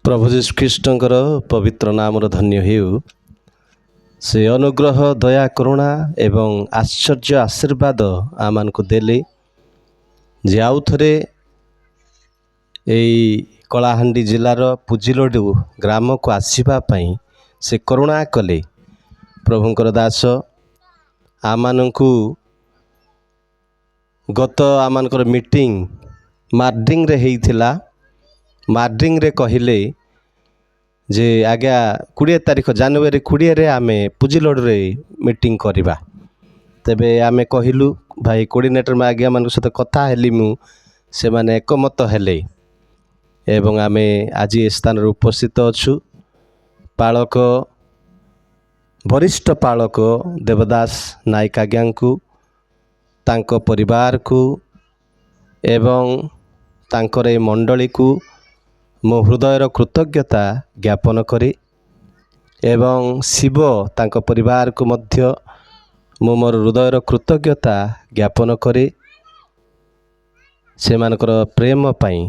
प्रभु जीशु ख्रीष्टंकर पवित्र नाम धन्य हेउ। से अनुग्रह दया करुणा एवं आश्चर्य आशीर्वाद आमान को देले जे आउ थरे एई कलाहांडी जिलार पुजिलोडू ग्राम को आसीबा पई से करुणा कले। प्रभुंकर दास आमानंकु गत आमानकर मीटिंग मार्डिंग रे हेइथिला। मार्डिंग रे कहिले जे आज्ञा 20 तारिख जनवरी 20 रे आमे पुजिलोड रे मीटिंग करिबा। तेबे आमे कहिलु भाई कोऑर्डिनेटर में आज्ञा मान सहित कथा हेली मु से माने एकमत हेले एवं आमे आज स्थान रे उपस्थित अछु। पालक वरिष्ठ पालक देवदास नायक आज्ञा को तांको परिवार को एवं तांकर ए मंडली को मो हृदयर कृतज्ञता ज्ञापन करी एवं शिव तांको परिवार को मध्य मो मोर हृदयर कृतज्ञता ज्ञापन करी से मानकर प्रेम पाई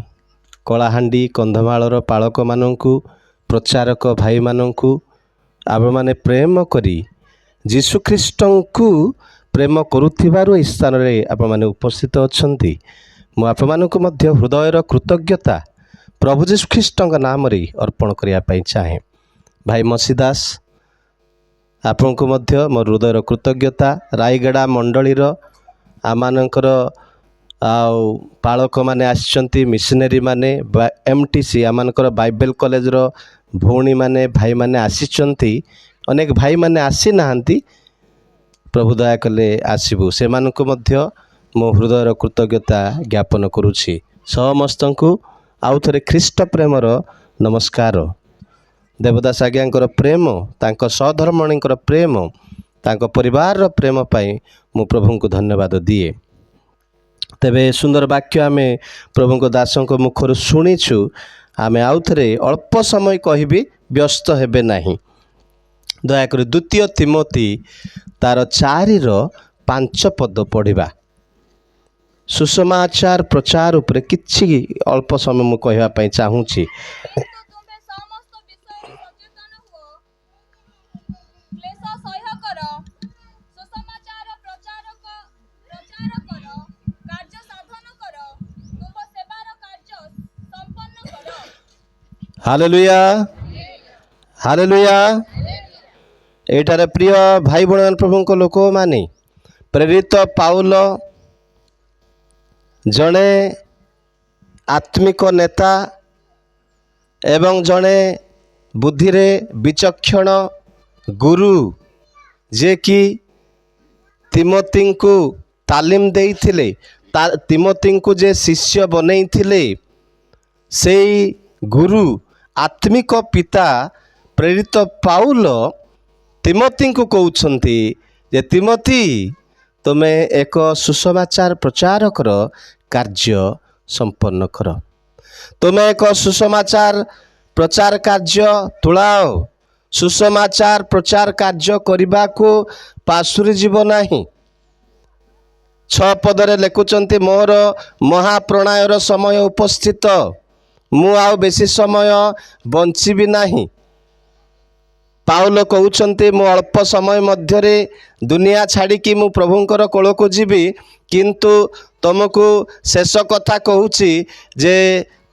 कलाहांडी कंधमालर पालक माननकु प्रचारक भाई माननकु आबे माने प्रेम करी जीशु ख्रीष्टंकु प्रेम करुथिबारु स्थान रे आपण माने उपस्थित अछंती। मु आपण मानकु मध्य हृदयर कृतज्ञता प्रभु जीशु ख्रीष्टंक नाम रे अर्पण करिया पई चाहे। भाई मसीदास आपण को मध्य मोर हृदयर कृतज्ञता। रायगड़ा मंडलीर आमानकर आउ पालक माने आछंती मिशनरी माने एमटीसी आमानकर बाइबल कॉलेज रो भौणी माने भाई माने आसीचंती। अनेक भाई माने आसी नाहंती प्रभु दया कले आसीबु से मानको मध्य मो हृदयर कृतज्ञता ज्ञापन करुछि। समस्तंकु आउ थरे ख्रीष्ट प्रेमर नमस्कार। देवदास आज्ञांकर प्रेम तांको सहधर्मणींकर प्रेम तांको परिवार रो प्रेम पाई मु प्रभु को धन्यवाद दिए। तेबे सुंदर वाक्य आमे प्रभु को दासों को मुखर शुणीछु। आमे आउ थरे अल्प समय कहबी व्यस्त हेबे नाही। दयाकर द्वितीय तिमोथी तार 4:5 पद पढ़िबा। सुसमाचार प्रचार उपरे किछि अल्प समय मु कहबा पई चाहूछि। Hallelujah hallelujah. एटारे प्रिय भाई बहन प्रभु को लोक माने प्रेरित पाउल जड़े आत्मिक नेता एवं जड़े बुद्धि रे विचक्षण गुरु जे कि तिमोथी को तालीम देइथिले तिमोथी को जे शिष्य बनैथिले से गुरु आत्मिक पिता प्रेरित पाउल तिमोथी को कहउछंती जे तिमोथी तुमे एक सुसमाचार प्रचार कर कार्य संपन्न कर। तुमे एक सुसमाचार प्रचार कार्य तुलाओ। सुसमाचार प्रचार कार्य करबा को पासुरी जीव नाही। 6 पदरे लेखुचंती मोर महाप्रणायर समय उपस्थित मु आउ बेसी समय बंचिबी नाही। पाउल कहउछंती मु अल्प समय मध्यरे दुनिया छाड़ी कि मु प्रभुंकर कोल को जीवी किंतु तुमको शेष कथा कहूची जे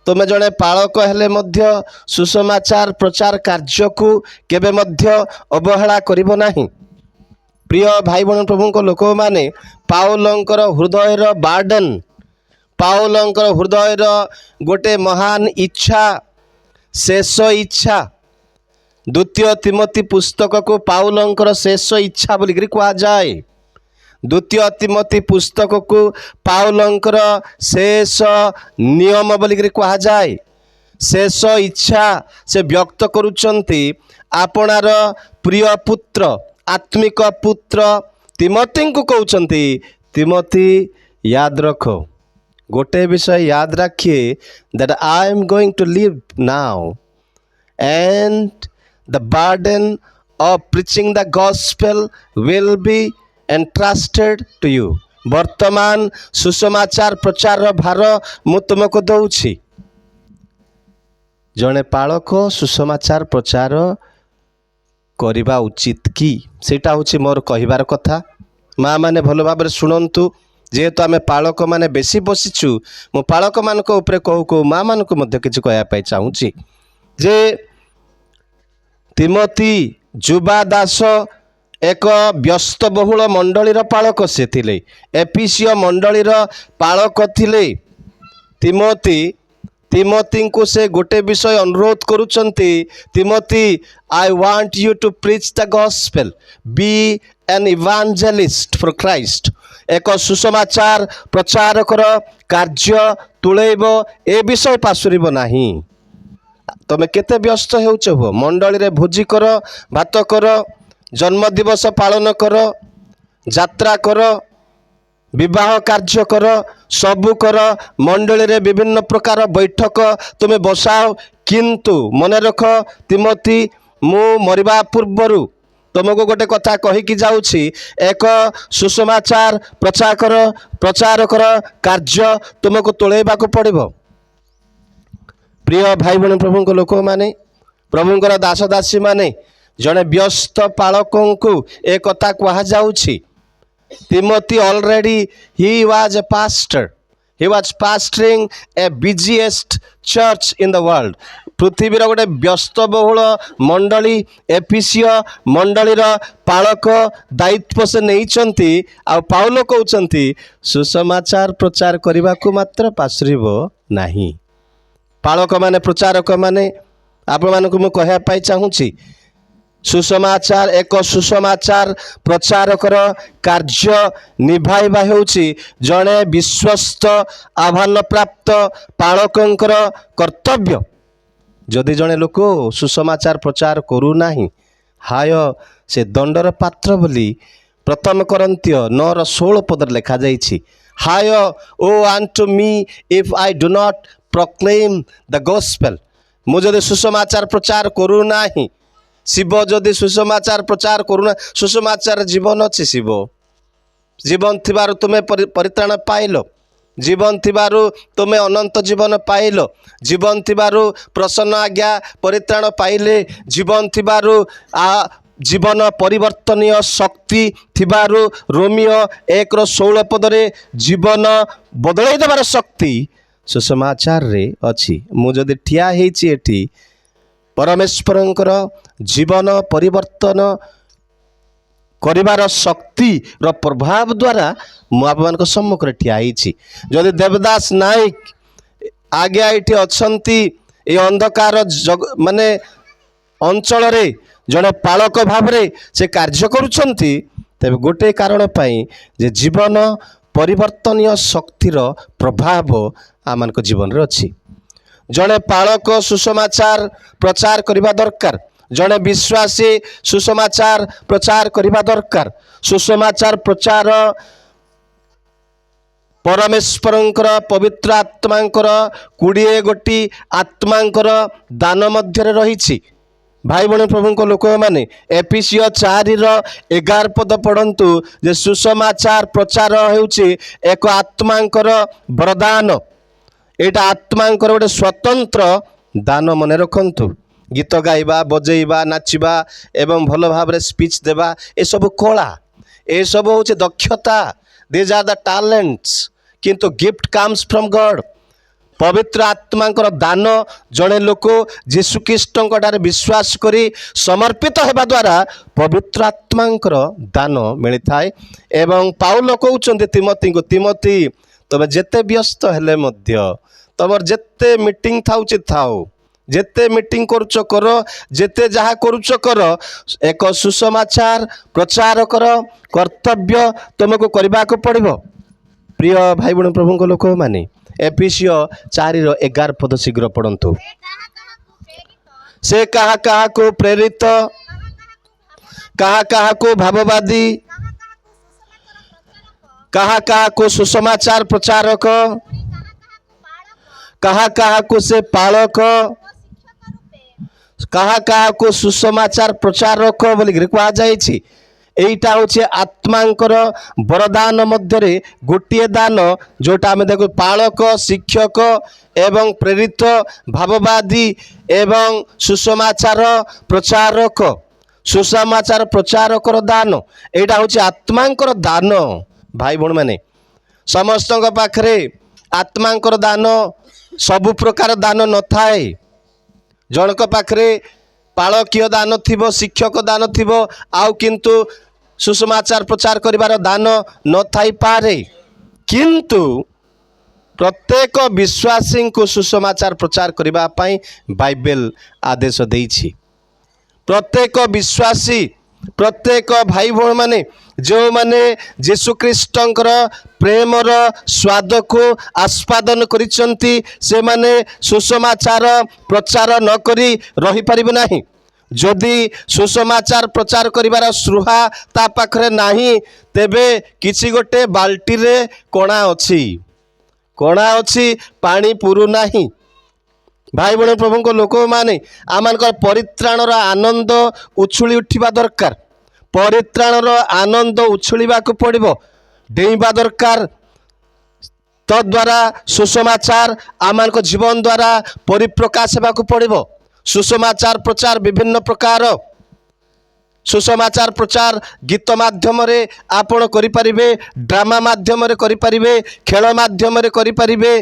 तुमे जड़े पालक हेले मध्य सुसमाचार प्रचार कार्य को केबे मध्य अवहेला करिबो नाही। प्रिय भाई बहन प्रभु को लोक माने पाउलंकर हृदयर बार्डन पाउलंकर हृदयर गोटे महान इच्छा शेष इच्छा। द्वितीय तिमोथी पुस्तक को पाउलंकर शेष इच्छा बोली कहा जाए। द्वितीय तिमोथी पुस्तक को पाउलंकर शेष नियम बोली कहा जाए। शेष इच्छा से व्यक्त करुचंती आपनार प्रिय पुत्र आत्मिक पुत्र तिमोथी को कहउचंती तिमोथी याद रखो गोटे विषय याद रखिए that I am going to live now and the burden of preaching the gospel will be entrusted to you। वर्तमान सुसमाचार प्रचार भार मु तुमको दउछि। जड़े पालक सुसमाचार प्रचार करवा उचित कि सेटा हूँ मोर कहबार कथा। माँ मैंने भल भाव शुणु जेहेतु आम पालक मैंने बेसी बसीचु मो पालक मान कहू कहू माँ मान कि कहवाई चाहूँगी जे तिमोथी जुबा दास एक व्यस्तबहुल मंडलीर पालक से थिले, एफिसियो मंडलीर पालक थिले। तिमोथी को से गोटे विषय अनुरोध करुचंती, Timothy I want you to preach the gospel, be an evangelist for Christ. एक सुसमाचार प्रचार कर कार्य तुलेब ए विषय पासुरीब नाही। तमे केते व्यस्त हेउच हो, मंडली रे भोजी कर, भात कर, जन्मदिवस पालन कर, यात्रा कर, विवाह कार्य कर, सबु कर, मंडली रे विभिन्न प्रकार बैठक तुमे बसाओ। किंतु मन रख तिमोथी, मु मरिबा पूर्वरु तुमको गोटे कथा कहीकि जाऊँगी, एक सुसमाचार प्रचार कर कार्य तुमको तुलेबा को पड़िबो। प्रिय भाई बहन प्रभु को लोक माने, प्रभुंकर दास दासी माने, जड़े व्यस्त पालकों को एक कथा कहा जाउछि। Timothy already he was a pastor, he was pastoring a busiest church in the world। पृथ्वीर गोटे व्यस्तबहुल मंडली एफिसियो मंडलीर पालक दायित्व से नहीं। आ पाउल कहउचंती सुसमाचार प्रचार करने को मात्र पासुरीब नाही। पालक माने प्रचारक माने आपण मानक मु कहया चाहूँगी, सुसमाचार एक सुसमाचार प्रचारकर कार्य निभाइबा हेउछि जड़े विश्वस्त आह्वान प्राप्त पालकंकर कर्तव्य। जदि जड़े लोक सुसमाचार प्रचार करू नाही, हाय से दंडर पात्र बोली प्रथम करंत्य 9:16 पद लिखा जाइछि। हाय ओ unto me if I do not proclaim the gospel. मु जदि सुसमाचार प्रचार करू नाही, शिव जदि सुसमाचार प्रचार करूना, सुसमाचार जीवन अच्छी, शिव जीवन थिबारु तुमे परित्राण पाइल, जीवन थिबारु तुमे अनंत जीवन पाइल, जीवन थिबारु प्रसन्न आज्ञा परित्राण पाइले, जीवन थिबारु जीवन परिवर्तनीय शक्ति थिबारु रोमियो 1:16 पदरे जीवन बदलाई देवार शक्ति सुसमाचार रे अछि। मु जदि ठिया हेछि एठी परमेश्वरंकर जीवन परिवर्तन करिवार शक्ति र प्रभाव द्वारा मु आपन सम्मुख रे ठिया हेछि। जदि देवदास नायक आगे एठी अछंती ए अंधकार माने अंचल रे जड़े पालक भाव रे से कार्य करुछंती, तबे गोटे कारण पाई जे जीवन परिवर्तनीय शक्तिर प्रभाव आमान को जीवन रे अछि। जड़े पालक सुसमाचार प्रचार करने दरकार, जड़े विश्वासी सुसमाचार प्रचार करने दरकार। सुसमाचार प्रचार परमेश्वरंकर पवित्र आत्मांकर 20 गोटी आत्मांकर दान मध्य रही। भाई बहन प्रभु को लोक माने एफिसियो 4:11 पद पढ़ंतु जे सुसमाचार प्रचार हेउछि एक आत्मांकर वरदान। एटा आत्मांकर गोटे स्वतंत्र दान मन रखंतु। गीत गाइबा, बजेइबा, नाचिबा एवं भल भाव स्पीच देवा ए सब कला, ए सब होचे दक्षता, दीज आर द टैलेंट्स। किंतु गिफ्ट कम्स फ्रॉम गॉड। पवित्र आत्मांकर दान जड़े लोक जीशु ख्रीष्टଙ୍କ ठारे विश्वास करी समर्पित हेबा द्वारा पवित्र आत्मांकर दान मिली थाए। एवं पाउल कहउचंती तिमोथी को, तिमोथी तबे जेते व्यस्त हेले मध्य तमर जेते मीटिंग थाउची थाओ, जेते मीटिंग करुच कर, जेते जहा करुच कर, एक सुसमाचार प्रचार कर कर्तव्य तुमको करबा को पड़िबो। प्रिय भाई बहन प्रभु को लोक माने एफिसियो 4:11 पद शीघ्र पढ़ंतु। से कहा कहा को प्रेरित, कहा कहा को भाववादी, कहा कहा को सुसमाचार प्रचारक, कहा कहा को से पालक, कहा कहा को सुसमाचार प्रचारक बोली कहा जाइछि। এইটা হচ্ছে আত্মাঙ্কর বরদান মধ্যে গোটিଏ দান, যেটা আমি দেখু পালক, শিক্ষক এবং প্রেরিত, ভাববাদী এবং সুসমাচার প্রচারক। সুসমাচার প্রচারকর দান, এইটা হচ্ছে আত্মাঙ্কর দান। ভাই ভଉଣୀ ମାନେ, ସମସ୍ତଙ୍କ ପାଖରେ ଆତ୍ମାଙ୍କର ଦାନ ସବୁ ପ୍ରକାର ଦାନ ନଥାଏ। ଜଣଙ୍କ ପାଖରେ ପାଳକୀୟ ଦାନ ଥିବ, ଶିକ୍ଷକ ଦାନ ଥିବ, ଆଉ କିନ୍ତୁ ସୁସମାଚାର ପ୍ରଚାର କରିବାର ଦାନ ନଥାଇପାରେ। କିନ୍ତୁ ପ୍ରତ୍ୟେକ ବିଶ୍ୱାସୀଙ୍କୁ ସୁସମାଚାର ପ୍ରଚାର କରିବା ପାଇଁ ବାଇବେଲ ଆଦେଶ ଦେଇଛି। ପ୍ରତ୍ୟେକ ବିଶ୍ୱାସୀ, ପ୍ରତ୍ୟେକ ଭାଇ ଭଉଣୀମାନେ ଯେଉଁମାନେ ଯୀଶୁଖ୍ରୀଷ୍ଟଙ୍କର ପ୍ରେମର ସ୍ୱାଦକୁ ଆସ୍ୱାଦନ କରିଛନ୍ତି, ସେମାନେ ସୁସମାଚାର ପ୍ରଚାର ନ କରି ରହିପାରିବେ ନାହିଁ। ଯଦି ସୁସମାଚାର ପ୍ରଚାର କରିବାର ସ୍ପୃହା ତା ପାଖରେ ନାହିଁ, ତେବେ କିଛି ଗୋଟେ ବାଲ୍ଟିରେ କଣା ଅଛି, ପାଣି ପୁରୁ ନାହିଁ। ଭାଇ ଭଉଣୀ, ପ୍ରଭୁଙ୍କ ଲୋକମାନେ ଆମମାନଙ୍କର ପରିତ୍ରାଣର ଆନନ୍ଦ ଉଛୁଳି ଉଠିବା ଦରକାର। ପରିତ୍ରାଣର ଆନନ୍ଦ ଉଛୁଳିବାକୁ ପଡ଼ିବ, ଡେଇଁବା ଦରକାର। ତଦ୍ୱାରା ସୁସମାଚାର ଆମମାନଙ୍କ ଜୀବନ ଦ୍ୱାରା ପରିପ୍ରକାଶ ହେବାକୁ ପଡ଼ିବ। ସୁସମାଚାର ପ୍ରଚାର ବିଭିନ୍ନ ପ୍ରକାର। ସୁସମାଚାର ପ୍ରଚାର ଗୀତ ମାଧ୍ୟମରେ ଆପଣ କରିପାରିବେ, ଡ୍ରାମା ମାଧ୍ୟମରେ କରିପାରିବେ, ଖେଳ ମାଧ୍ୟମରେ କରିପାରିବେ,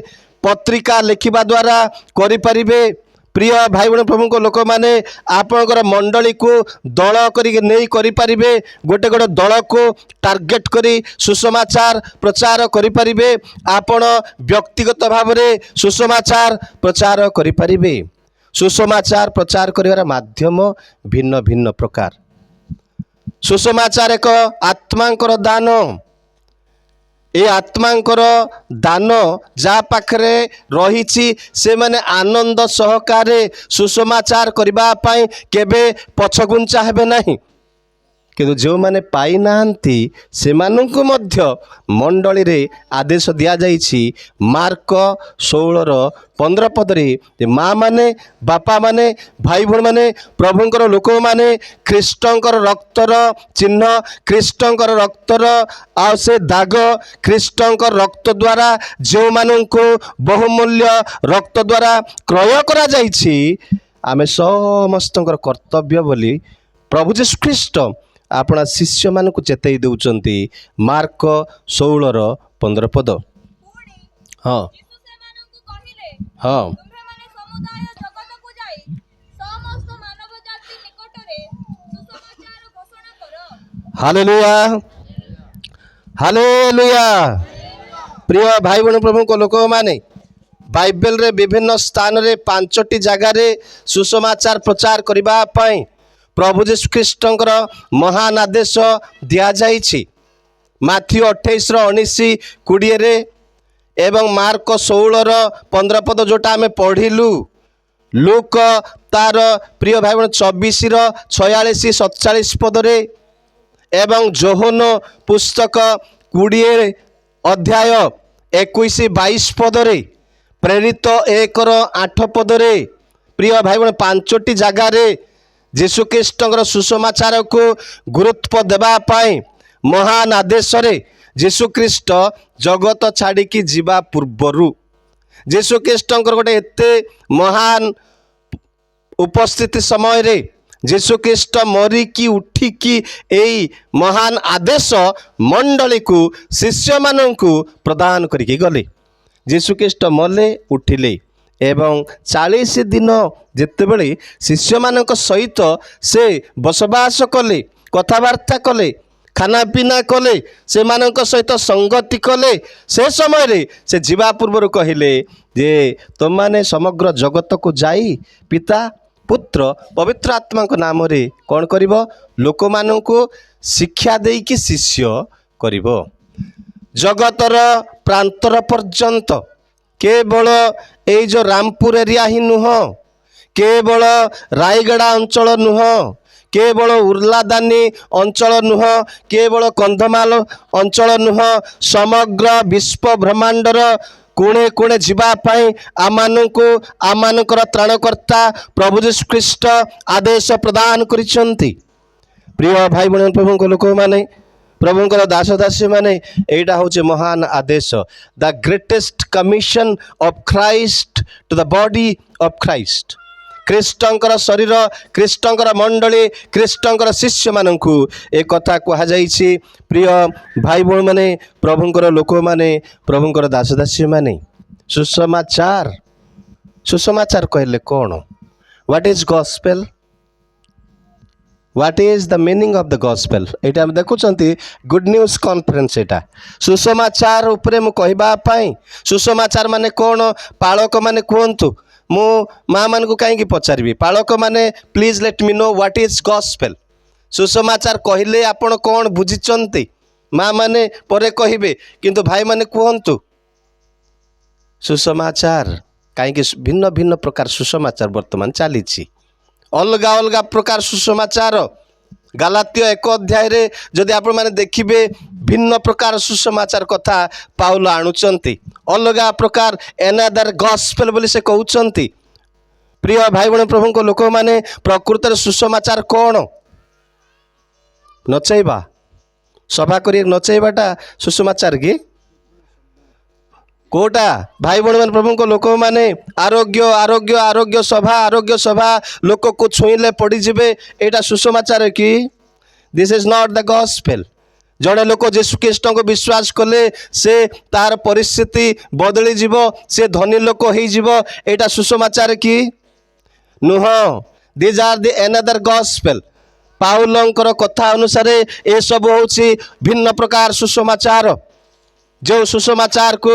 ପତ୍ରିକା ଲେଖିବା ଦ୍ୱାରା କରିପାରିବେ। ପ୍ରିୟ ଭାଇ ଭଉଣୀ, ପ୍ରଭୁଙ୍କ ଲୋକମାନେ ଆପଣଙ୍କର ମଣ୍ଡଳୀକୁ ଦଳ କରିକି ନେଇ କରିପାରିବେ। ଗୋଟେ ଗୋଟେ ଦଳକୁ ଟାର୍ଗେଟ କରି ସୁସମାଚାର ପ୍ରଚାର କରିପାରିବେ। ଆପଣ ବ୍ୟକ୍ତିଗତ ଭାବରେ ସୁସମାଚାର ପ୍ରଚାର କରିପାରିବେ। ସୁସମାଚାର ପ୍ରଚାର କରିବାର ମାଧ୍ୟମ ଭିନ୍ନ ଭିନ୍ନ ପ୍ରକାର। ସୁସମାଚାର ଏକ ଆତ୍ମାଙ୍କର ଦାନ। ଏ ଆତ୍ମାଙ୍କର ଦାନ ଯାହା ପାଖରେ ରହିଛି, ସେମାନେ ଆନନ୍ଦ ସହକାରେ ସୁସମାଚାର କରିବା ପାଇଁ କେବେ ପଛଘୁଞ୍ଚା ହେବେ ନାହିଁ। କିନ୍ତୁ ଯେଉଁମାନେ ପାଇନାହାନ୍ତି, ସେମାନଙ୍କୁ ମଧ୍ୟ ମଣ୍ଡଳୀରେ ଆଦେଶ ଦିଆଯାଇଛି। ମାର୍କ 16:15 ମା' ମାନେ, ବାପା ମାନେ, ଭାଇ ଭଉଣୀମାନେ, ପ୍ରଭୁଙ୍କର ଲୋକମାନେ, ଖ୍ରୀଷ୍ଟଙ୍କର ରକ୍ତର ଚିହ୍ନ, ଖ୍ରୀଷ୍ଟଙ୍କର ରକ୍ତର ଆଉ ସେ ଦାଗ, ଖ୍ରୀଷ୍ଟଙ୍କର ରକ୍ତ ଦ୍ୱାରା ଯେଉଁମାନଙ୍କୁ ବହୁମୂଲ୍ୟ ରକ୍ତ ଦ୍ୱାରା କ୍ରୟ କରାଯାଇଛି, ଆମେ ସମସ୍ତଙ୍କର କର୍ତ୍ତବ୍ୟ ବୋଲି ପ୍ରଭୁ ଯୀଶୁଖ୍ରୀଷ୍ଟ ଆପଣା ଶିଷ୍ୟମାନଙ୍କୁ ଚେତାଇ ଦେଉଛନ୍ତି। ମାର୍କ 16:15। ହଁ ହଁ ହାଲେଲୁୟା, ହାଲେଲୁୟା। ପ୍ରିୟ ଭାଇ ଭଉଣୀ, ପ୍ରଭୁଙ୍କ ଲୋକମାନେ, ବାଇବେଲରେ ବିଭିନ୍ନ ସ୍ଥାନରେ 5ଟି ଜାଗାରେ ସୁସମାଚାର ପ୍ରଚାର କରିବା ପାଇଁ ପ୍ରଭୁ ଯୀଶୁଖ୍ରୀଷ୍ଟଙ୍କର ମହାନ ଆଦେଶ ଦିଆଯାଇଛି। ମାଥିଉ 28:19-20 ଏବଂ ମାର୍କ 16:15 ଯେଉଁଟା ଆମେ ପଢ଼ିଲୁ। ଲୁକ ତାର ପ୍ରିୟ ଭାଇ ଭଉଣୀ 24:46-47 ଏବଂ ଯୋହନ ପୁସ୍ତକ 20:21-22 ପ୍ରେରିତ 1:8। ପ୍ରିୟ ଭାଇ ଭଉଣୀ, 5ଟି ଜାଗାରେ ଯୀଶୁଖ୍ରୀଷ୍ଟଙ୍କର ସୁସମାଚାରକୁ ଗୁରୁତ୍ୱ ଦେବା ପାଇଁ ମହାନ ଆଦେଶରେ ଯୀଶୁଖ୍ରୀଷ୍ଟ ଜଗତ ଛାଡ଼ିକି ଯିବା ପୂର୍ବରୁ, ଯୀଶୁଖ୍ରୀଷ୍ଟଙ୍କର ଗୋଟେ ଏତେ ମହାନ ଉପସ୍ଥିତି ସମୟରେ ଯୀଶୁଖ୍ରୀଷ୍ଟ ମରିକି ଉଠିକି ଏଇ ମହାନ ଆଦେଶ ମଣ୍ଡଳୀକୁ, ଶିଷ୍ୟମାନଙ୍କୁ ପ୍ରଦାନ କରିକି ଗଲେ। ଯୀଶୁଖ୍ରୀଷ୍ଟ ମଲେ, ଉଠିଲେ ଏବଂ 40 ଦିନ ଯେତେବେଳେ ଶିଷ୍ୟମାନଙ୍କ ସହିତ ସେ ବସବାସ କଲେ, କଥାବାର୍ତ୍ତା କଲେ, ଖାନାପିନା କଲେ, ସେମାନଙ୍କ ସହିତ ସଙ୍ଗତି କଲେ, ସେ ସମୟରେ ସେ ଯିବା ପୂର୍ବରୁ କହିଲେ ଯେ ତୁମମାନେ ସମଗ୍ର ଜଗତକୁ ଯାଇ ପିତା, ପୁତ୍ର, ପବିତ୍ର ଆତ୍ମାଙ୍କ ନାମରେ କ'ଣ କରିବ? ଲୋକମାନଙ୍କୁ ଶିକ୍ଷା ଦେଇକି ଶିଷ୍ୟ କରିବ। ଜଗତର ପ୍ରାନ୍ତର ପର୍ଯ୍ୟନ୍ତ, କେବଳ ଏଇ ଯେଉଁ ରାମପୁର ଏରିଆ ହିଁ ନୁହଁ, କେବଳ ରାୟଗଡ଼ା ଅଞ୍ଚଳ ନୁହଁ, କେବଳ ଉର୍ଲାଦାନୀ ଅଞ୍ଚଳ ନୁହଁ, କେବଳ କନ୍ଧମାଳ ଅଞ୍ଚଳ ନୁହଁ, ସମଗ୍ର ବିଶ୍ୱ ବ୍ରହ୍ମାଣ୍ଡର କୋଣେ କୋଣେ ଯିବା ପାଇଁ ଆମମାନଙ୍କର ତ୍ରାଣକର୍ତ୍ତା ପ୍ରଭୁ ଯୀଶୁଖ୍ରୀଷ୍ଟ ଆଦେଶ ପ୍ରଦାନ କରିଛନ୍ତି। प्रिय भाई बहन प्रभु लोक मैंने प्रभुंकर दास दासी माने एटा होचे महान आदेश the greatest commission of Christ to the body of Christ ख्रीष्टंकर शरीर ख्रीष्टंकर मंडली ख्रीष्टंकर शिष्य मानकु ए कथा कहा जाइछि प्रिय भाई बहन माने प्रभुंकर लोक माने प्रभुंकर दास दासी माने सुसमाचार सुसमाचार कहले कौन what is gospel what is the meaning of the gospel एटा हम देखुचंती गुड न्यूज कॉन्फ्रेंस एटा सुसमाचार उपरे मु कहबा पई सुसमाचार माने कौन पालक माने कहंतु मु माँ मान को कहीं पचारि पालक माने please let me know what is gospel सुसमाचार कहले आपण कौन बुझिचंती माँ माने परे कहिबे किंतु भाई माने कहंतु सुसमाचार कहीं भिन्न भिन्न प्रकार सुसमाचार वर्तमान चली अलग अलग प्रकार सुसमाचार गलात्य 1 अध्याय रे जदि आपण माने देखिबे भिन्न प्रकार सुसमाचार कथा पाउल आणुचंती अलग प्रकार एनादर गॉस्पेल बोली से कहउचंती प्रिय भाई बहन प्रभु को लोक माने प्रकृत सुसमाचार कौन नचैबा सभा करी नचैबाटा सुसमाचार की कोटा भाई बहन मान प्रभु को लोक माने आरोग्य आरोग्य आरोग्य सभा लोक को छुईले पड़ी जिबे एटा सुसमाचार की this is not the gospel जड़े लोक जीशु ख्रीष्ट को विश्वास कले से तार परिस्थिति बदली जीवो से धनी लोक हो जीवो एटा सुसमाचार की नुह these are the another gospel पाउलंकर कथा अनुसार ए सब होची भिन्न प्रकार सुसमाचार जो सुसमाचार को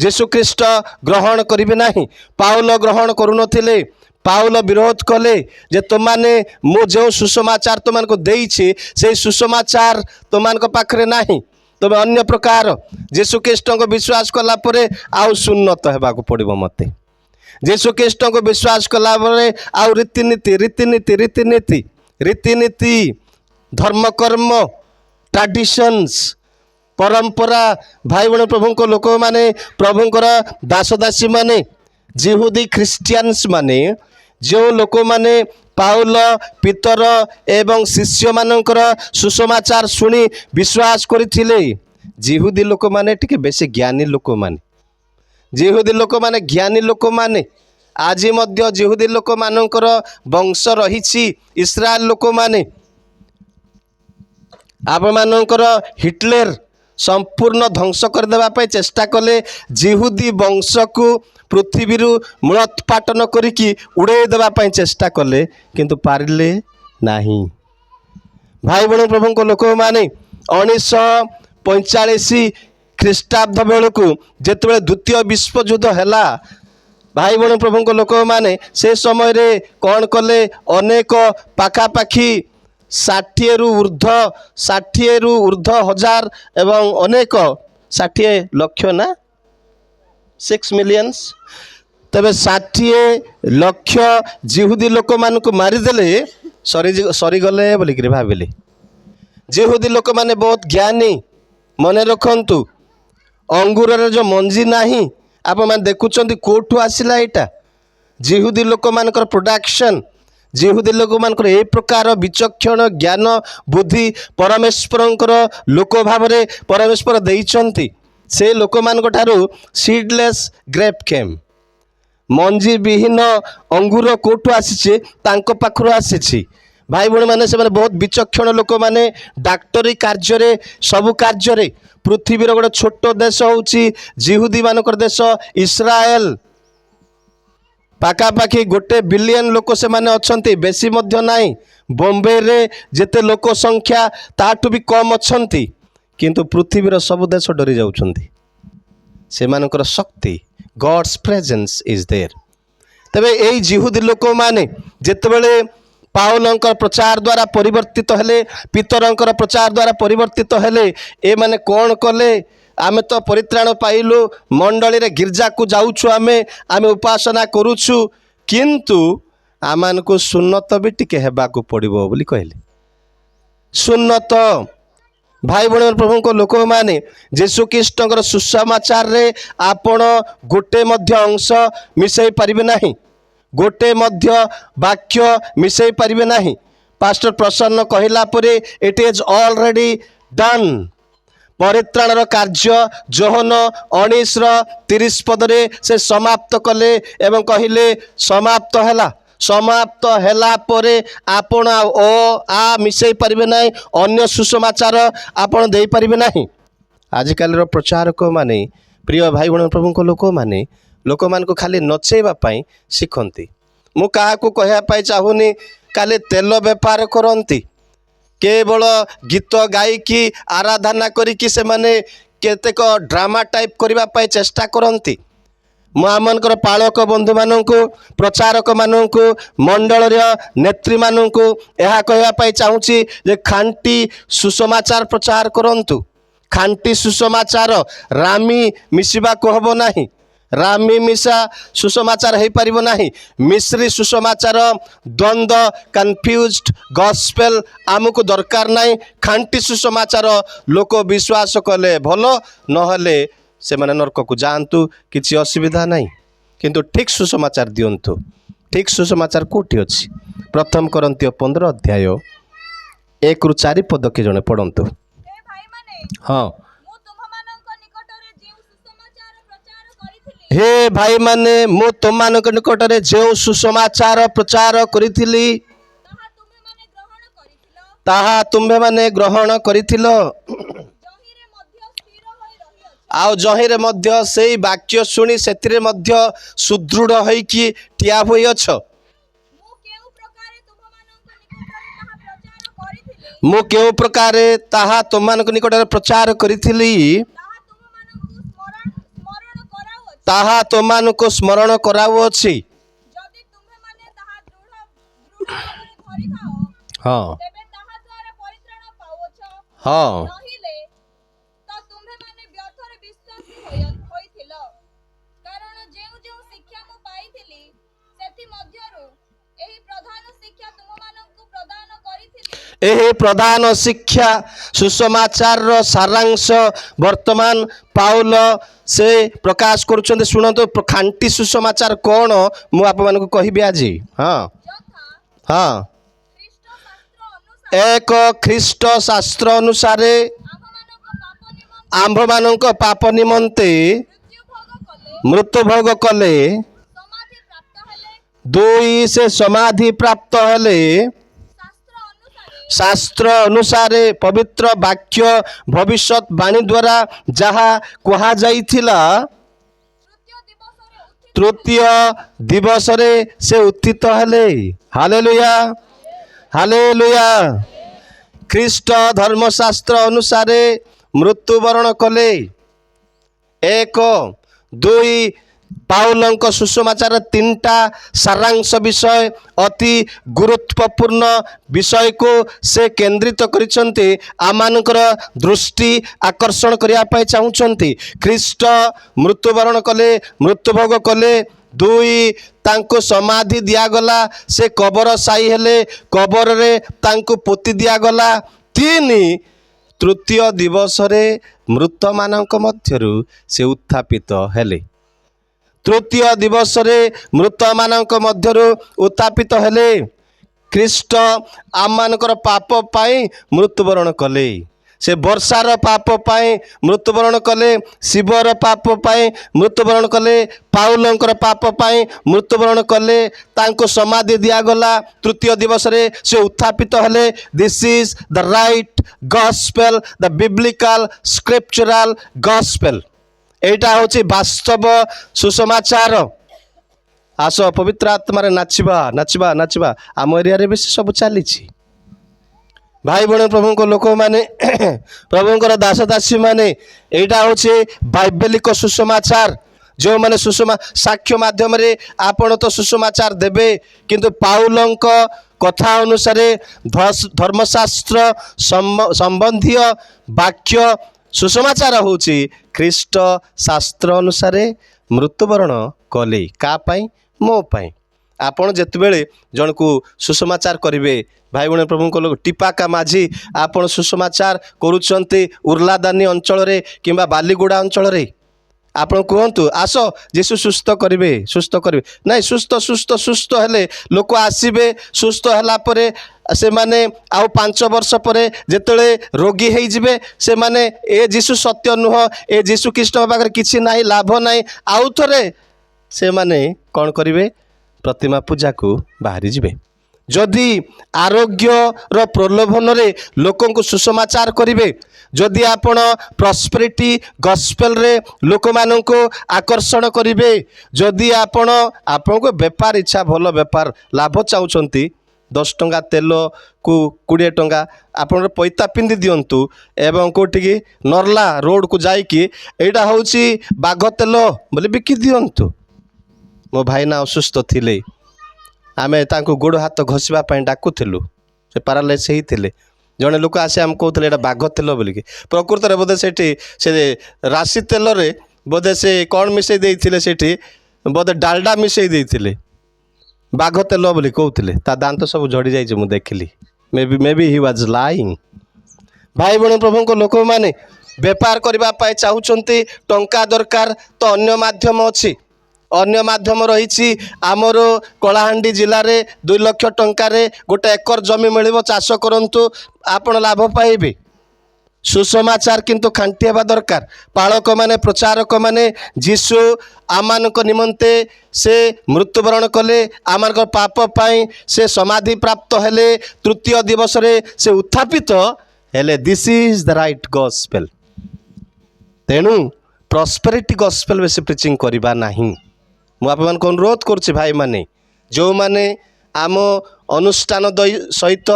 जीशु ख्रीष्ट ग्रहण करिबे नाही पाउल ग्रहण करुनथिले पाउल विरोध कले जे तुमाने मु जो सुसमाचार तुमान को देइछि से सुसमाचार तुमान को पाखरे नाही तबे अन्य प्रकार जीशु ख्रीष्ट को विश्वास कला परे आउ सुन्नत हेबाकू पड़िबो मते जीशु ख्रीष्ट को विश्वास कला परे आउ रीतिनीति धर्मकर्म ट्रेडिशंस परंपरा भाई बहन प्रभु को लोक माने प्रभुंकर दासदासी माने जिहुदी ख्रिस्टियंस माने जो लोक माने पाउल पितर एवं शिष्य मानकर सुसमाचार सुनी विश्वास करथिले जिहुदी लोक माने टिके बेसी ज्ञानी लोक माने जिहुदी लोक माने ज्ञानी लोक माने आज मध्य जिहुदी लोक मानकर वंश रहिछि इस्राएल लोक माने आप मानकर हिटलर संपूर्ण ध्वंस करदेवाई चेष्टा कले जिहुदी वंश को पृथ्वी मूलोत्पाटन करिकी उड़े देवाई चेष्टा कले किंतु पारिले नाही भाई बहन प्रभु को लोक माने 1945 ख्रीष्टाब्द बेलू जिते द्वितीय विश्वयुद्ध हैला भाई बहन प्रभु को लोक माने से समय रे कौन कले अनेक पाखापाखी 60 रु ऊर्ध हजार एवं अनेक 60 लक्ष ना 6 मिलियंस तबे 60 लक्ष जिहुदी लोक मान को मारिदेले सरीगले बोलिक भाविले जिहुदी लोक माने बहुत ज्ञानी मने रखंतु अंगूर जो मंजी नाही आप मैंने देखुं कोठू आसला यहाँ जिहुदी लोक मानकर प्रोडक्शन जिहुदी लोक मानकर ए प्रकार विचक्षण ज्ञान बुद्धि परमेश्वरंकर लोक भाव में परमेश्वर देइचंती से लोक मानक ठारू सीडलेस ग्रेप केम मंजी विहीन अंगूर कोठू आसी तांको पाखरु आसी भाई भणी मैंने से बहुत विचक्षण लोक मैंने डाक्टरी कार्य सबु कार्य पृथ्वीर गोटे छोट देश होची जिहुदी मानकर देश इस्राएल पाखापाखि 1 बिलियन लोक से माने अछंती बेसी मध्य नाही बॉम्बे रे जेते लोक संख्या ताठू भी कम अछंती किंतु पृथ्वीर सब देश डरी जाउछंती से मानकर शक्ति गॉड्स प्रेजेंस इज देयर तबे एई जिहुदी लोक माने जेतेबेले पाउलंकर प्रचार द्वारा परिवर्तित हेले पितरंकर प्रचार द्वारा परिवर्तित हेले ए माने कौन कले आमे तो परित्राण पाइलु मंडली रे गिरजा को जाउछु आमे उपासना करूछु किंतु आमान को सुन्नत भी टिके हेबा को पड़िबो बोली कहले सुन्नत भाई बहन प्रभु को लोक माने जीशु ख्रीष्टंकर सुसमाचार रे आपण गोटे मध्य अंश मिसई पारिबे नाही गोटे मध्य वाक्य मिसई पारिबे नाही पास्टर प्रसन्न कहला परे इट इज ऑलरेडी डन। परित्राणर कार्य जोहन 19:30 पदरे से समाप्त कले एवं कहिले समाप्त हैला। समाप्त हैला परे आपण ओ आ मिसई परिबे नाही, अन्य सुसमाचार आपण देई परिबे नाही। आजिकालीर प्रचारक माने प्रिय भाई बहन प्रभु को लोक मान को खाली नचेबा पाई शिखंती। मु काहा को कहया पाई चाहुनी खाली तेल बेपार करंती, केवल गीत गायकी आराधना करिकी से माने केतेक ड्रामा टाइप करबा पाई चेष्टा करंती। मु आमनकर पालक बंधु माननकु, प्रचारक माननकु, मंडल नेत्री माननकु यह कहया पाई चाहूची जे खांटी सुसमाचार प्रचार करंतु। खांटी सुसमाचार रामी मिसिबा को हबो नाही, रामी मिसा सुसमाचार है पारिबो नाही। मिश्री सुसमाचार द्वंद्व कन्फ्यूज्ड गॉस्पेल आमको दरकार नाही। खांटी सुसमाचार लोक विश्वास कले भलो नहले से माने नरक को जानतु, किसी असुविधा नहीं, किंतु ठीक सुसमाचार दियंतु। ठीक सुसमाचार कोठी अछि? प्रथम करंतिय 15 अध्याय 1 ରୁ 4 पद के जने पढ़ंतु। हाँ, हे भाई माने मु तुमମାନଙ୍କ निकटरे जे सुसमाचार प्रचार करिथिली ताहा तुम्हे माने ग्रहण करिथिलो, आउ जहिरे मध्य सेई वाक्य सुनी सेतिरे मध्य सुदृढ़ होई कि ठिया होई अछ। मु केउ प्रकारे ताहा तुमମାନଙ୍କ निकटरे प्रचार करिथिली ताहा तुमମାନଙ୍କୁ स्मरण कराउअछि। हाँ हाँ, एही प्रधान शिक्षा सुसमाचार रो सारांश वर्तमान पाउल से प्रकाश करुछन्ते। सुनतो खांटी सुसमाचार कोन मु आप मानको कहिबे आजी। हाँ हाँ, एक ख्रीष्ट शास्त्र अनुसारे आंभ मानक पाप निमंते मृत्यु भोग कले, 2 से समाधि प्राप्त हेले, शास्त्र अनुसारे पवित्र वाक्य भविष्यत वाणी द्वारा जहा कहा जाइथिला तृतीय दिवस रे से उत्थित हेले। Hallelujah hallelujah. ख्रीष्ट धर्मशास्त्र अनुसारे मृत्युवरण कले। 1 2 पाउलंक सुसमाचार 3टा सारांश विषय अति गुरुत्वपूर्ण विषय को से केंद्रित करिसंते, आमानकर दृष्टि आकर्षण करिया पाई चाहुचंती। ख्रीष्ट मृत्युवरण कले, मृत्युभोग कले। 2 तांको समाधि दिया गला, से कबर साई हेले, कबर रे तांको पोती दिया गला। 3 तृतीय दिवस रे मृत मानक मध्यरु से उत्थापित हेले। तृतीय दिवस रे मृत मानक मध्यरु उत्थापित हेले। ख्रीष्ट आमानकर पाप पाई मृत्युवरण कले, से वर्षार पाप पाई मृत्युवरण कले, शिवर पाप पाई मृत्युवरण कले, पाउलंकर पाप पाई मृत्युवरण कले। तांको समाधि दिया गला, तृतीय दिवस रे से उत्थापित हेले। This is the right gospel, the biblical scriptural gospel. एटा होची वास्तव सुसमाचार। आस पवित्र आत्मारे नाचिबा नाचिबा नाचिबा आम एरिया रे भी सब चली। भाई बहन प्रभु को लोक माने प्रभुंकर दास दासी माने एटा होची बाइबलिक सुसमाचार। जो माने सुसमा साक्ष्य माध्यम रे आपण तो सुसमाचार देबे, किंतु पाउलंक कथा अनुसारे धर्मशास्त्र संबंधी वाक्य सुसमाचार होची ख्रीष्ट शास्त्र अनुसारे मृत्युवरण कले। का पाई? मो पाई। आपण जेतबेले जन को सुसमाचार करिवे, भाई बहन प्रभु को लोग टिपाका माझी आपण सुसमाचार करूचंती उर्लादानी अंचल रे किंबा बालीगुड़ा अंचल रे, ଆପଣ କୁହନ୍ତୁ ଆସ ଯୀଶୁ ସୁସ୍ଥ କରିବେ ନାଇଁ, ସୁସ୍ଥ ହେଲେ ଲୋକ ଆସିବେ। ସୁସ୍ଥ ହେଲା ପରେ ସେମାନେ ଆଉ 5 ବର୍ଷ ପରେ ଯେତେବେଳେ ରୋଗୀ ହେଇଯିବେ, ସେମାନେ ଏ ଯୀଶୁ ସତ୍ୟ ନୁହଁ, ଏ ଯୀଶୁ ଖ୍ରୀଷ୍ଟଙ୍କ ପାଖରେ କିଛି ନାହିଁ, ଲାଭ ନାହିଁ, ଆଉ ଥରେ ସେମାନେ କ'ଣ କରିବେ? ପ୍ରତିମା ପୂଜାକୁ ବାହାରି ଯିବେ। ଯଦି ଆରୋଗ୍ୟର ପ୍ରଲୋଭନରେ ଲୋକଙ୍କୁ ସୁସମାଚାର କରିବେ, ଯଦି ଆପଣ ପ୍ରସ୍ପେରିଟି ଗସ୍ପେଲରେ ଲୋକମାନଙ୍କୁ ଆକର୍ଷଣ କରିବେ, ଯଦି ଆପଣଙ୍କୁ ବେପାର ଇଚ୍ଛା, ଭଲ ବେପାର ଲାଭ ଚାହୁଁଛନ୍ତି, 10 ଟଙ୍କା ତେଲକୁ 20 ଟଙ୍କା ଆପଣଙ୍କର ପଇତା ପିନ୍ଧି ଦିଅନ୍ତୁ ଏବଂ କେଉଁଠିକି ନର୍ଲା ରୋଡ଼କୁ ଯାଇକି ଏଇଟା ହେଉଛି ବାଘ ତେଲ ବୋଲି ବିକି ଦିଅନ୍ତୁ। ମୋ ଭାଇନା ଅସୁସ୍ଥ ଥିଲେ, ଆମେ ତାଙ୍କୁ ଗୋଡ଼ ହାତ ଘଷିବା ପାଇଁ ଡାକୁଥିଲୁ, ସେ ପାରାଲାଇସ୍ ହେଇଥିଲେ। ଜଣେ ଲୋକ ଆସି ଆମେ କହୁଥିଲେ ଏଇଟା ବାଘ ତେଲ ବୋଲିକି। ପ୍ରକୃତରେ ବୋଧେ ସେଠି ସେ ରାଶି ତେଲରେ ବୋଧେ ସେ କ'ଣ ମିଶାଇ ଦେଇଥିଲେ, ସେଠି ବୋଧେ ଡାଲଡା ମିଶାଇ ଦେଇଥିଲେ, ବାଘ ତେଲ ବୋଲି କହୁଥିଲେ। ତା ଦାନ୍ତ ସବୁ ଝଡ଼ି ଯାଇଛି, ମୁଁ ଦେଖିଲି। ମେ ବି ହି ୱାଜ୍ ଲାଇଂ। ଭାଇ ଭଉଣୀ, ପ୍ରଭୁଙ୍କ ଲୋକମାନେ ବେପାର କରିବା ପାଇଁ ଚାହୁଁଛନ୍ତି, ଟଙ୍କା ଦରକାର, ତ ଅନ୍ୟ ମାଧ୍ୟମ ଅଛି, ଅନ୍ୟ ମାଧ୍ୟମ ରହିଛି। ଆମର କଳାହାଣ୍ଡି ଜିଲ୍ଲାରେ 2 ଲକ୍ଷ ଟଙ୍କାରେ 1 ଏକର ଜମି ମିଳିବ, ଚାଷ କରନ୍ତୁ, ଆପଣ ଲାଭ ପାଇବେ। ସୁସମାଚାର କିନ୍ତୁ ଖାଣ୍ଟି ହେବା ଦରକାର। ପାଳକମାନେ, ପ୍ରଚାରକମାନେ, ଯୀଶୁ ଆମମାନଙ୍କ ନିମନ୍ତେ ସେ ମୃତ୍ୟୁବରଣ କଲେ, ଆମମାନଙ୍କ ପାପ ପାଇଁ ସେ ସମାଧି ପ୍ରାପ୍ତ ହେଲେ, 3ୟ ଦିବସରେ ସେ ଉତ୍ଥାପିତ ହେଲେ। This is the right gospel. ତେଣୁ ପ୍ରସ୍ପେରିଟି ଗସ୍ପେଲ୍ ବେଶୀ ପ୍ରିଚିଂ କରିବା ନାହିଁ। ମୁଁ ଆପଣମାନଙ୍କୁ ଅନୁରୋଧ କରୁଛି ଭାଇମାନେ, ଯେଉଁମାନେ ଆମ ଅନୁଷ୍ଠାନ ସହିତ,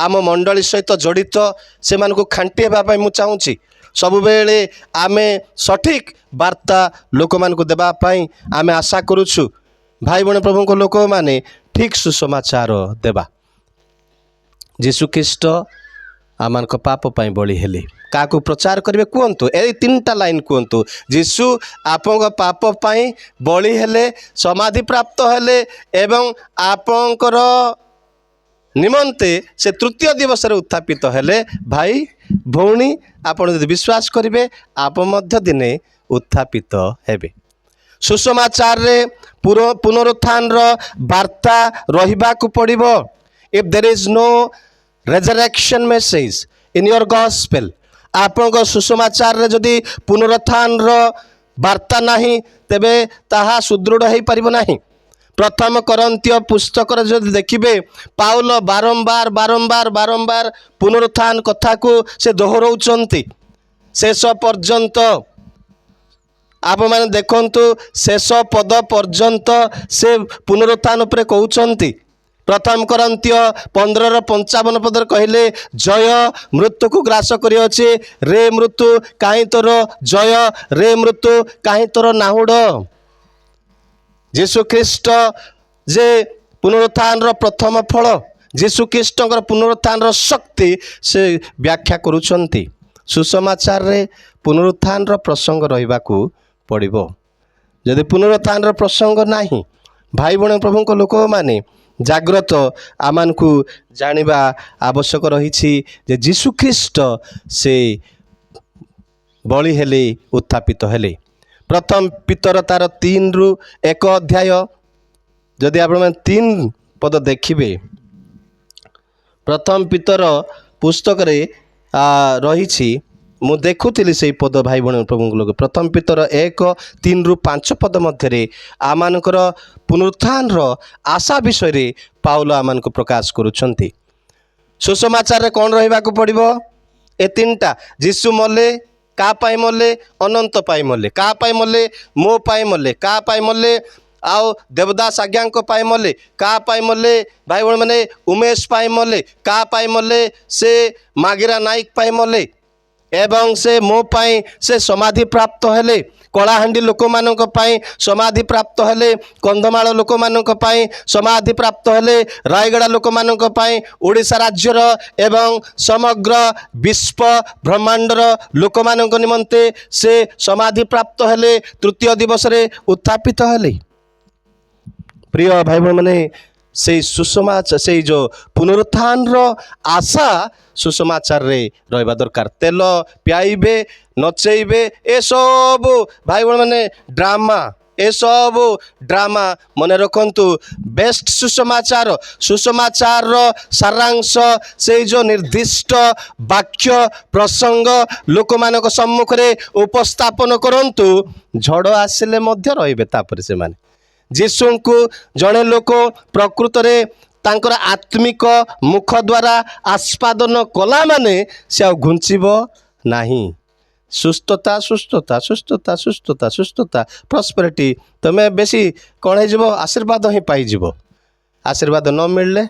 ଆମ ମଣ୍ଡଳୀ ସହିତ ଜଡ଼ିତ, ସେମାନଙ୍କୁ ଖାଣ୍ଟି ହେବା ପାଇଁ ମୁଁ ଚାହୁଁଛି। ସବୁବେଳେ ଆମେ ସଠିକ୍ ବାର୍ତ୍ତା ଲୋକମାନଙ୍କୁ ଦେବା ପାଇଁ ଆମେ ଆଶା କରୁଛୁ। ଭାଇ ଭଉଣୀ, ପ୍ରଭୁଙ୍କ ଲୋକମାନେ ଠିକ୍ ସୁସମାଚାର ଦେବା। ଯୀଶୁଖ୍ରୀଷ୍ଟ ଆମମାନଙ୍କ ପାପ ପାଇଁ ବଳି ହେଲେ। କାହାକୁ ପ୍ରଚାର କରିବେ କୁହନ୍ତୁ? ଏଇ 3ଟା ଲାଇନ୍ କୁହନ୍ତୁ। ଯୀଶୁ ଆପଣଙ୍କ ପାପ ପାଇଁ ବଳି ହେଲେ, ସମାଧି ପ୍ରାପ୍ତ ହେଲେ ଏବଂ ଆପଣଙ୍କର ନିମନ୍ତେ ସେ 3ୟ ଦିବସରେ ଉତ୍ଥାପିତ ହେଲେ। ଭାଇ ଭଉଣୀ, ଆପଣ ଯଦି ବିଶ୍ୱାସ କରିବେ, ଆପଣ ମଧ୍ୟ ଦିନେ ଉତ୍ଥାପିତ ହେବେ। ସୁସମାଚାରରେ ପୁନରୁତ୍ଥାନର ବାର୍ତ୍ତା ରହିବାକୁ ପଡ଼ିବ। If there is no resurrection message in your gospel, ଆପଣଙ୍କ ସୁସମାଚାରରେ ଯଦି ପୁନରୁତ୍ଥାନର ବାର୍ତ୍ତା ନାହିଁ, ତେବେ ତାହା ସୁଦୃଢ଼ ହୋଇପାରିବ ନାହିଁ। 1 କରନ୍ଥୀୟ ପୁସ୍ତକରେ ଯଦି ଦେଖିବେ, ପାଉଲ ବାରମ୍ବାର ପୁନରୁତ୍ଥାନ କଥାକୁ ସେ ଦୋହରଉଛନ୍ତି ଶେଷ ପର୍ଯ୍ୟନ୍ତ। ଆପଣମାନେ ଦେଖନ୍ତୁ, ଶେଷ ପଦ ପର୍ଯ୍ୟନ୍ତ ସେ ପୁନରୁତ୍ଥାନ ଉପରେ କହୁଛନ୍ତି। 1 କରନ୍ଥୀୟ 15:55 ପଦରେ କହିଲେ, ଜୟ ମୃତ୍ୟୁକୁ ଗ୍ରାସ କରିଅଛି, ରେ ମୃତ୍ୟୁ କାହିଁ ତୋର ଜୟ, ରେ ମୃତ୍ୟୁ କାହିଁ ତୋର ନାହୁଡ଼। ଯୀଶୁଖ୍ରୀଷ୍ଟ ଯେ ପୁନରୁତ୍ଥାନର ପ୍ରଥମ ଫଳ, ଯୀଶୁଖ୍ରୀଷ୍ଟଙ୍କର ପୁନରୁତ୍ଥାନର ଶକ୍ତି ସେ ବ୍ୟାଖ୍ୟା କରୁଛନ୍ତି। ସୁସମାଚାରରେ ପୁନରୁତ୍ଥାନର ପ୍ରସଙ୍ଗ ରହିବାକୁ ପଡ଼ିବ। ଯଦି ପୁନରୁତ୍ଥାନର ପ୍ରସଙ୍ଗ ନାହିଁ, ଭାଇ ଭଉଣୀ, ପ୍ରଭୁଙ୍କ ଲୋକମାନେ ଜାଗ୍ରତ ଆମମାନଙ୍କୁ ଜାଣିବା ଆବଶ୍ୟକ ରହିଛି ଯେ ଯୀଶୁଖ୍ରୀଷ୍ଟ ସେ ବଳି ହେଲେ, ଉତ୍ଥାପିତ ହେଲେ। 1 ପିତର ତାର 3-1 ଅଧ୍ୟାୟ, ଯଦି ଆପଣମାନେ 3 ପଦ ଦେଖିବେ, 1 ପିତର ପୁସ୍ତକରେ ରହିଛି। ମୁଁ ଦେଖୁଥିଲି ସେଇ ପଦ, ଭାଇ ଭଉଣୀ, ପ୍ରଭୁଙ୍କ ଲୋକ। 1 ପିତର 1:3-5 ପଦ ମଧ୍ୟରେ ଆମମାନଙ୍କର ପୁନରୁତ୍ଥାନର ଆଶା ବିଷୟରେ ପାଉଲ ଆମମାନଙ୍କୁ ପ୍ରକାଶ କରୁଛନ୍ତି। ସୁସମାଚାରରେ କ'ଣ ରହିବାକୁ ପଡ଼ିବ? ଏ 3ଟା। ଯୀଶୁ ମଲେ, କାହା ପାଇଁ ମଲେ? ଅନନ୍ତ ପାଇଁ ମଲେ। କାହା ପାଇଁ ମଲେ? ମୋ ପାଇଁ ମଲେ। କାହା ପାଇଁ ମଲେ? ଆଉ ଦେବଦାସ ଆଜ୍ଞାଙ୍କ ପାଇଁ ମଲେ। କାହା ପାଇଁ ମଲେ? ଭାଇ ଭଉଣୀ ମାନେ ଉମେଶ ପାଇଁ ମଲେ। କାହା ପାଇଁ ମଲେ? ସେ ମାଗିରା ନାୟକ ପାଇଁ ମଲେ। ଏବଂ ସେ ମୋ ପାଇଁ ସେ ସମାଧି ପ୍ରାପ୍ତ ହେଲେ। କଳାହାଣ୍ଡି ଲୋକମାନଙ୍କ ପାଇଁ ସମାଧି ପ୍ରାପ୍ତ ହେଲେ, କନ୍ଧମାଳ ଲୋକମାନଙ୍କ ପାଇଁ ସମାଧି ପ୍ରାପ୍ତ ହେଲେ, ରାୟଗଡ଼ା ଲୋକମାନଙ୍କ ପାଇଁ, ଓଡ଼ିଶା ରାଜ୍ୟର ଏବଂ ସମଗ୍ର ବିଶ୍ୱ ବ୍ରହ୍ମାଣ୍ଡର ଲୋକମାନଙ୍କ ନିମନ୍ତେ ସେ ସମାଧି ପ୍ରାପ୍ତ ହେଲେ, 3ୟ ଦିବସରେ ଉତ୍ଥାପିତ ହେଲେ। ପ୍ରିୟ ଭାଇ ଭଉଣୀମାନେ, ସେଇ ସୁସମାଚାର ସେଇ ଯେଉଁ ପୁନରୁତ୍ଥାନର ଆଶା ସୁସମାଚାରରେ ରହିବା ଦରକାର। ତେଲ ପିଆଇବେ, ନଚେଇବେ, ଏସବୁ ଭାଇ ଭଉଣୀମାନେ ଡ୍ରାମା, ଏସବୁ ଡ୍ରାମା। ମନେ ରଖନ୍ତୁ, ବେଷ୍ଟ ସୁସମାଚାରର ସାରାଂଶ ସେଇ ଯେଉଁ ନିର୍ଦ୍ଦିଷ୍ଟ ବାକ୍ୟ ପ୍ରସଙ୍ଗ ଲୋକମାନଙ୍କ ସମ୍ମୁଖରେ ଉପସ୍ଥାପନ କରନ୍ତୁ। ଝଡ଼ ଆସିଲେ ମଧ୍ୟ ରହିବେ ତାପରେ ସେମାନେ। ଯୀଶୁଙ୍କୁ ଜଣେ ଲୋକ ପ୍ରକୃତରେ ତାଙ୍କର ଆତ୍ମିକ ମୁଖ ଦ୍ୱାରା ଆସ୍ପାଦନ କଲା ମାନେ ସେ ଆଉ ଘୁଞ୍ଚିବ ନାହିଁ। ସୁସ୍ଥତା ସୁସ୍ଥତା ସୁସ୍ଥତା ସୁସ୍ଥତା ସୁସ୍ଥତା ପ୍ରସ୍ପେରିଟି, ତୁମେ ବେଶୀ କ'ଣ ହେଇଯିବ? ଆଶୀର୍ବାଦ ହିଁ ପାଇଯିବ। ଆଶୀର୍ବାଦ ନ ମିଳିଲେ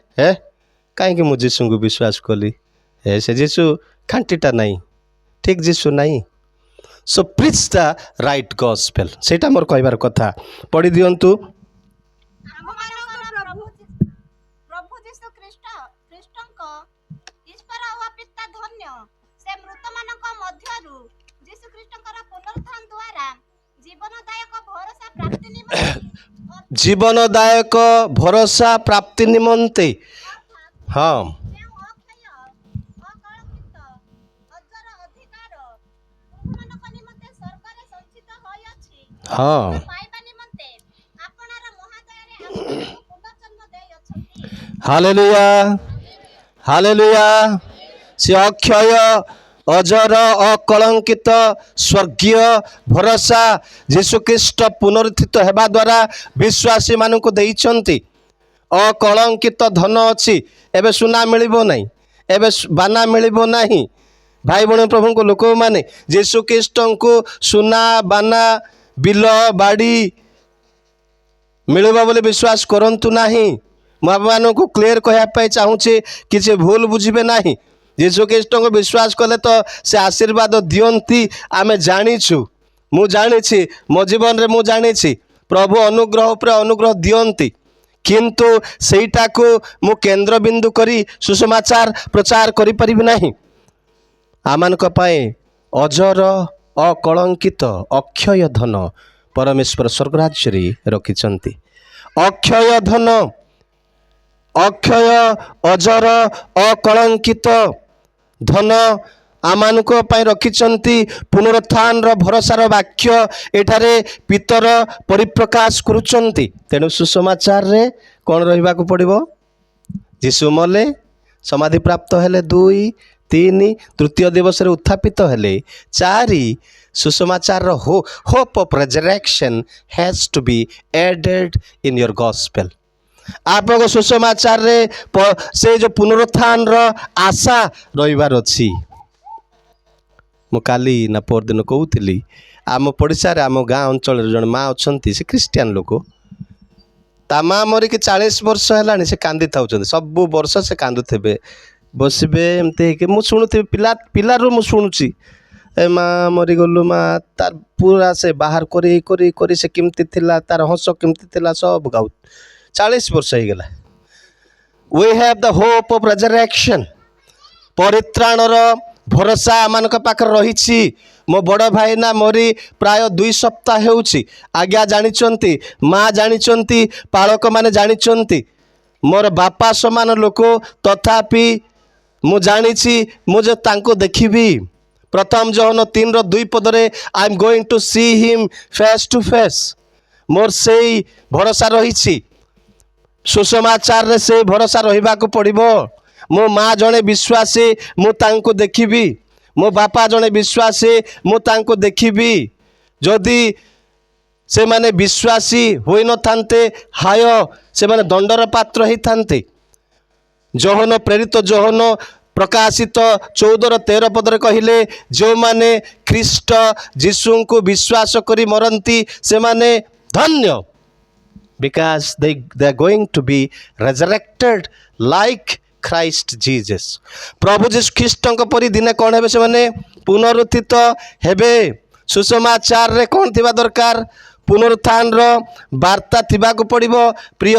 କାହିଁକି ମୁଁ ଯୀଶୁଙ୍କୁ ବିଶ୍ୱାସ କଲି, ସେ ଯୀଶୁ ଖାଣ୍ଟିଟା ନାହିଁ, ଠିକ୍ ଯୀଶୁ ନାହିଁ। ସୋ ପ୍ରିଚ୍ ଦ ରାଇଟ୍ ଗସ୍ପେଲ୍, ସେଇଟା ମୋର କହିବାର କଥା। ପଢ଼ି ଦିଅନ୍ତୁ। ଜୀବନଦାୟକ ଭରସା ପ୍ରାପ୍ତି ନିମନ୍ତେ ହଁ ହଁ ହାଲେଲୁୟା ହାଲେଲୁୟା। ସେ ଅକ୍ଷୟ ଅଜର ଅକଳଙ୍କିତ ସ୍ୱର୍ଗୀୟ ଭରସା ଯୀଶୁଖ୍ରୀଷ୍ଟ ପୁନରୁତ୍ଥିତ ହେବା ଦ୍ୱାରା ବିଶ୍ୱାସୀମାନଙ୍କୁ ଦେଇଛନ୍ତି। ଅକଳଙ୍କିତ ଧନ ଅଛି। ଏବେ ସୁନା ମିଳିବ ନାହିଁ, ଏବେ ବାନା ମିଳିବ ନାହିଁ। ଭାଇ ଭଉଣୀ ପ୍ରଭୁଙ୍କ ଲୋକମାନେ ଯୀଶୁଖ୍ରୀଷ୍ଟଙ୍କୁ ସୁନା ବାନା ବିଲ ବାଡ଼ି ମିଳିବ ବୋଲି ବିଶ୍ୱାସ କରନ୍ତୁ ନାହିଁ। ମୁଁ ଆପଣମାନଙ୍କୁ କ୍ଲିଅର କହିବା ପାଇଁ ଚାହୁଁଛି, କିଛି ଭୁଲ ବୁଝିବେ ନାହିଁ। ଯୀଶୁଖ୍ରୀଷ୍ଟଙ୍କୁ ବିଶ୍ୱାସ କଲେ ତ ସେ ଆଶୀର୍ବାଦ ଦିଅନ୍ତି, ଆମେ ଜାଣିଛୁ। ମୁଁ ଜାଣିଛି, ମୋ ଜୀବନରେ ମୁଁ ଜାଣିଛି ପ୍ରଭୁ ଅନୁଗ୍ରହ ଉପରେ ଅନୁଗ୍ରହ ଦିଅନ୍ତି। କିନ୍ତୁ ସେଇଟାକୁ ମୁଁ କେନ୍ଦ୍ରବିନ୍ଦୁ କରି ସୁସମାଚାର ପ୍ରଚାର କରିପାରିବି ନାହିଁ। ଆମମାନଙ୍କ ପାଇଁ ଅଜର ଅକଳଙ୍କିତ ଅକ୍ଷୟ ଧନ ପରମେଶ୍ୱର ସ୍ୱର୍ଗରାଜ୍ୟରେ ରଖିଛନ୍ତି। ଅକ୍ଷୟ ଧନ, ଅକ୍ଷୟ ଅଜର ଅକଳଙ୍କିତ ଧନ ଆମମାନଙ୍କ ପାଇଁ ରଖିଛନ୍ତି। ପୁନରୁତ୍ଥାନର ଭରସାର ବାକ୍ୟ ଏଠାରେ ପିତର ପରିପ୍ରକାଶ କରୁଛନ୍ତି। ତେଣୁ ସୁସମାଚାରରେ କ'ଣ ରହିବାକୁ ପଡ଼ିବ? ଯୀଶୁ ମଲେ, ସମାଧିପ୍ରାପ୍ତ ହେଲେ, 2, 3, ତୃତୀୟ ଦିବସରେ ଉତ୍ଥାପିତ ହେଲେ, 4 ସୁସମାଚାରର hope of resurrection has to be added in your gospel। ଆପଣଙ୍କ ସୁସମାଚାରରେ ସେ ଯେଉଁ ପୁନରୁତ୍ଥାନର ଆଶା ରହିବାର ଅଛି। ମୁଁ କାଲି ନା ପରଦିନ କହୁଥିଲି, ଆମ ପଡ଼ିଶାରେ ଆମ ଗାଁ ଅଞ୍ଚଳରେ ଜଣେ ମା ଅଛନ୍ତି, ସେ ଖ୍ରୀଷ୍ଟିଆନ ଲୋକ। ତା ମା ମରିକି 40 ବର୍ଷ ହେଲାଣି, ସେ କାନ୍ଦି ଥାଉଛନ୍ତି। ସବୁ ବର୍ଷ ସେ କାନ୍ଦୁଥିବେ, ବସିବେ ଏମିତି ହେଇକି। ମୁଁ ଶୁଣୁଥିବି, ପିଲାରୁ ମୁଁ ଶୁଣୁଛି, ଏ ମା ମରିଗଲୁ ମା, ତାର ପୁରା ସେ ବାହାର କରି କରି କରି ସେ କେମିତି ଥିଲା, ତାର ହସ କେମିତି ଥିଲା, ସବୁ ଗାଉ। 40 ବର୍ଷ ହେଇଗଲା। We have the hope of resurrection। ପରିତ୍ରାଣର ଭରସା ଆମମାନଙ୍କ ପାଖରେ ରହିଛି। ମୋ ବଡ଼ ଭାଇନା ମରି ପ୍ରାୟ 2 ସପ୍ତାହ ହେଉଛି। ଆଜ୍ଞା ଜାଣିଛନ୍ତି, ମା ଜାଣିଛନ୍ତି, ପାଳକମାନେ ଜାଣିଛନ୍ତି, ମୋର ବାପା ସମାନ ଲୋକ, ତଥାପି ମୁଁ ଜାଣିଛି ମୁଁ ଯେ ତାଙ୍କୁ ଦେଖିବି। ପ୍ରଥମ ଯୋହନ 3:2 ପଦରେ I am going to see him face to face. ମୋର ସେଇ ଭରସା ରହିଛି। ସୁସମାଚାରରେ ସେଇ ଭରସା ରହିବାକୁ ପଡ଼ିବ। ମୋ ମା ଜଣେ ବିଶ୍ୱାସୀ, ମୁଁ ତାଙ୍କୁ ଦେଖିବି। ମୋ ବାପା ଜଣେ ବିଶ୍ୱାସୀ, ମୁଁ ତାଙ୍କୁ ଦେଖିବି। ଯଦି ସେମାନେ ବିଶ୍ୱାସୀ ହୋଇନଥାନ୍ତେ, ହାୟ ସେମାନେ ଦଣ୍ଡର ପାତ୍ର ହେଇଥାନ୍ତେ। ଯୋହନ ପ୍ରେରିତ ଯୋହନ ପ୍ରକାଶିତ 14:13 ପଦରେ କହିଲେ, ଯେଉଁମାନେ ଖ୍ରୀଷ୍ଟ ଯୀଶୁଙ୍କୁ ବିଶ୍ୱାସ କରି ମରନ୍ତି ସେମାନେ ଧନ୍ୟ, because they are going to be resurrected like Christ Jesus। ପ୍ରଭୁ ଯୀଶୁ ଖ୍ରୀଷ୍ଟଙ୍କ ପରି ଦିନେ କ'ଣ ହେବେ? ସେମାନେ ପୁନରୁତ୍ଥିତ ହେବେ। ସୁସମାଚାରରେ କ'ଣ ଥିବା ଦରକାର? ପୁନରୁତ୍ଥାନର ବାର୍ତ୍ତା ଥିବାକୁ ପଡ଼ିବ। ପ୍ରିୟ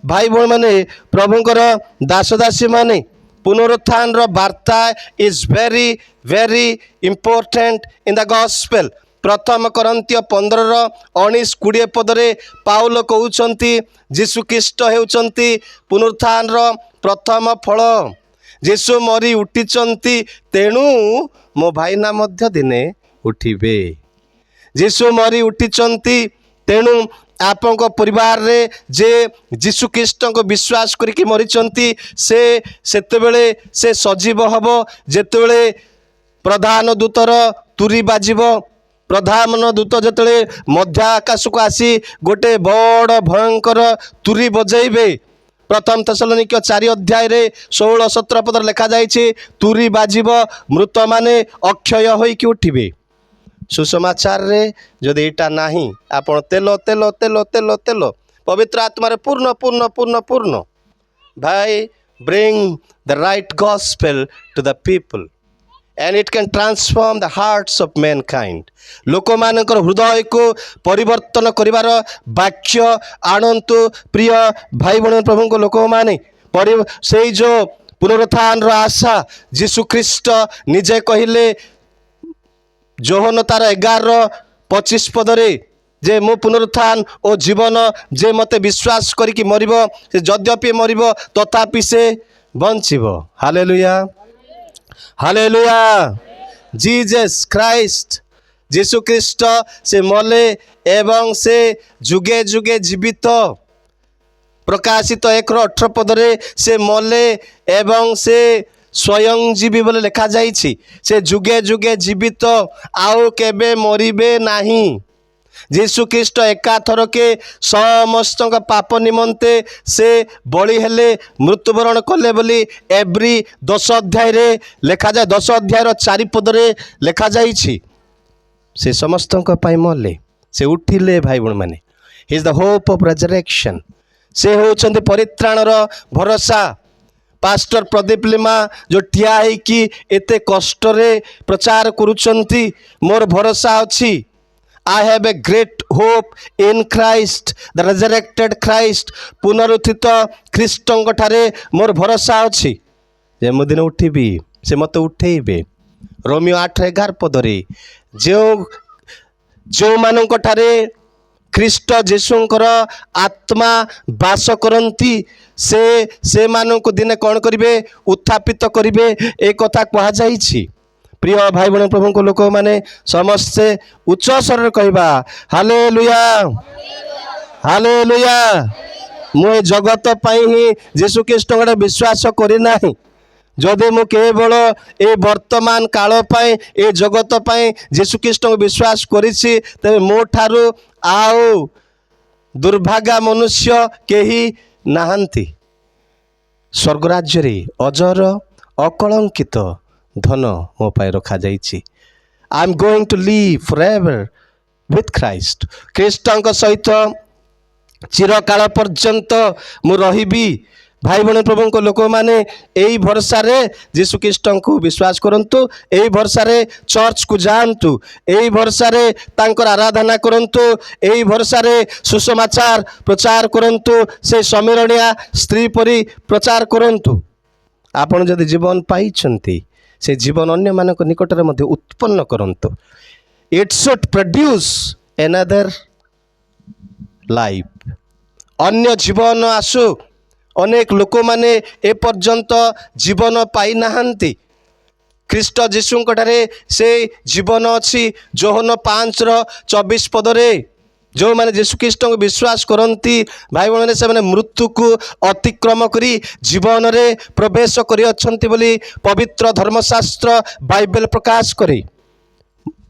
ଭାଇ ଭଉଣୀମାନେ, ପ୍ରଭୁଙ୍କର ଦାସଦାସୀମାନେ, ପୁନରୁତ୍ଥାନର ବାର୍ତ୍ତା is very very important in the gospel. प्रथम करंतिय 15:19-20 पदरे पाउल कहउछंती यीशु ख्रीष्ट हेउछंती पुनरुत्थान प्रथम फल। यीशु मरी उठिचंती तेणु मो भाईना मध्य दिने उठिबे। यीशु मरी उठिचंती तेणु आपन परिवार रे जे यीशु ख्रीष्ट को विश्वास करिकी मरिचंती से सेतेबेले से सजीव हबो जेतेबेले प्रधान दूतर तुरी बाजिबो। प्रधान दूत जेतेबेले मध्य आकाश को आसी गोटे बड़ भयंकर तुरी बजाइबे। प्रथम थेसलोनिके 4 रे 16-17 पद लिखा जाइछि तुरी बाजिबो मृत माने अक्षय होइकी उठिबे। सुसमाचार रे जदि एटा नाही आपण तेल तेल तेल तेल तेल पवित्र आत्मा रे पूर्ण पूर्ण पूर्ण पूर्ण भाई bring the right gospel to the people and it can transform the hearts of mankind। लोक मानकर हृदय को परिवर्तन करिवार वाक्य आणंतु प्रिय भाई बहन प्रभु को लोक माने से जो पुनरुत्थान रो आशा यीशु ख्रीष्ट निजे कहिले जोहन तार 11:25 पदरे जे मो पुनरुत्थान ओ जीवन जे मते विश्वास करिकी मरिबो से यद्यपि मरिबो तथापि से बंचिबो। Hallelujah hallelujah. जीसस क्राइस्ट यीशु ख्रीष्ट से मले एवं से जुगे जुगे जीवित। प्रकाशित 1:18 पदरे से मले एवं से स्वयं जीवी बोले लिखा जाइछि। से जुगे जुगे जीवित आउ केबे मरिबे नाही। यीशु ख्रीष्ट एकाथर के समस्त पाप निमंते से बलि हेले मृत्युवरण कले बोली एवरी 10 अध्याय रे लिखा जाए। 10 अध्याय 4 पदरे लिखा जाइछि से समस्त पाई मले से उठिले भाई बहन माने। He is the hope of resurrection. से होचंते परित्राणर भरोसा। पास्टर प्रदीप लिमा जो ठिया है कि एते कष्ट रे प्रचार करुचंती मोर भरोसा अछि। I have a great hope in Christ, the resurrected Christ। पुनरुत्थित ख्रीष्टଙ୍କ ठारे मोर भरोसा अछि जे मो दिन उठिबी से मते उठेइबे। रोमियो 8:11 पदरे जो मानଙ୍କ ठारे ख्रीष्ट यीशुଙ୍କର आत्मा बास करंती से मानଙ୍କୁ दिने कौन करिवे उत्थापित करिवे ए कथा कहा जाइछि। प्रिय भाई बहन प्रभु को लोक माने समस्ते उच्च स्वर कहबा हालेलुया हालेलुया। मु जगत पाई ही यीशु ख्रीष्ट गोटे विश्वास करी नाही। जदि मु केवल ए वर्तमान काल पाई ए जगत पाई यीशु ख्रीष्ट को विश्वास करिछि तबे मो ठारू आउ दुर्भागा मनुष्य केही नाहंती। स्वर्ग राज्य रे अजर अकलंकित धन मो पाई रखा जाइछि। I am going to live forever with Christ. ख्रीष्टଙ୍କ सहित चिरकाल पर्यंत मु रहिबी। भाई बहन प्रभु को लोक माने एई भरोसा रे यीशु ख्रीष्ट को विश्वास करंतु। एई भरोसा रे चर्च को जानतु। एई भरोसा रे तांकर आराधना करंतु। एई भरोसा रे सुसमाचार प्रचार करंतु। से समीरणिया स्त्री परी प्रचार करंतु। आपण जदि जीवन पाइछंती से जीवन अन्य मानक निकट रे मध्ये उत्पन्न करंतु। It should produce another life. अन्य जीवन आसु। अनेक लोक माने ए पर्यंत जीवन पाई नाहंती। ख्रीष्ट यीशुଙ୍କ ठारे से जीवन अछि। जोहन 5:24 पदरे जो माने यीशु ख्रीष्ट को विश्वास करंती भाई बहन से माने मृत्यु को अतिक्रम करी जीवन रे प्रवेश करी अछंती बोली पवित्र धर्मशास्त्र बाइबल प्रकाश करे।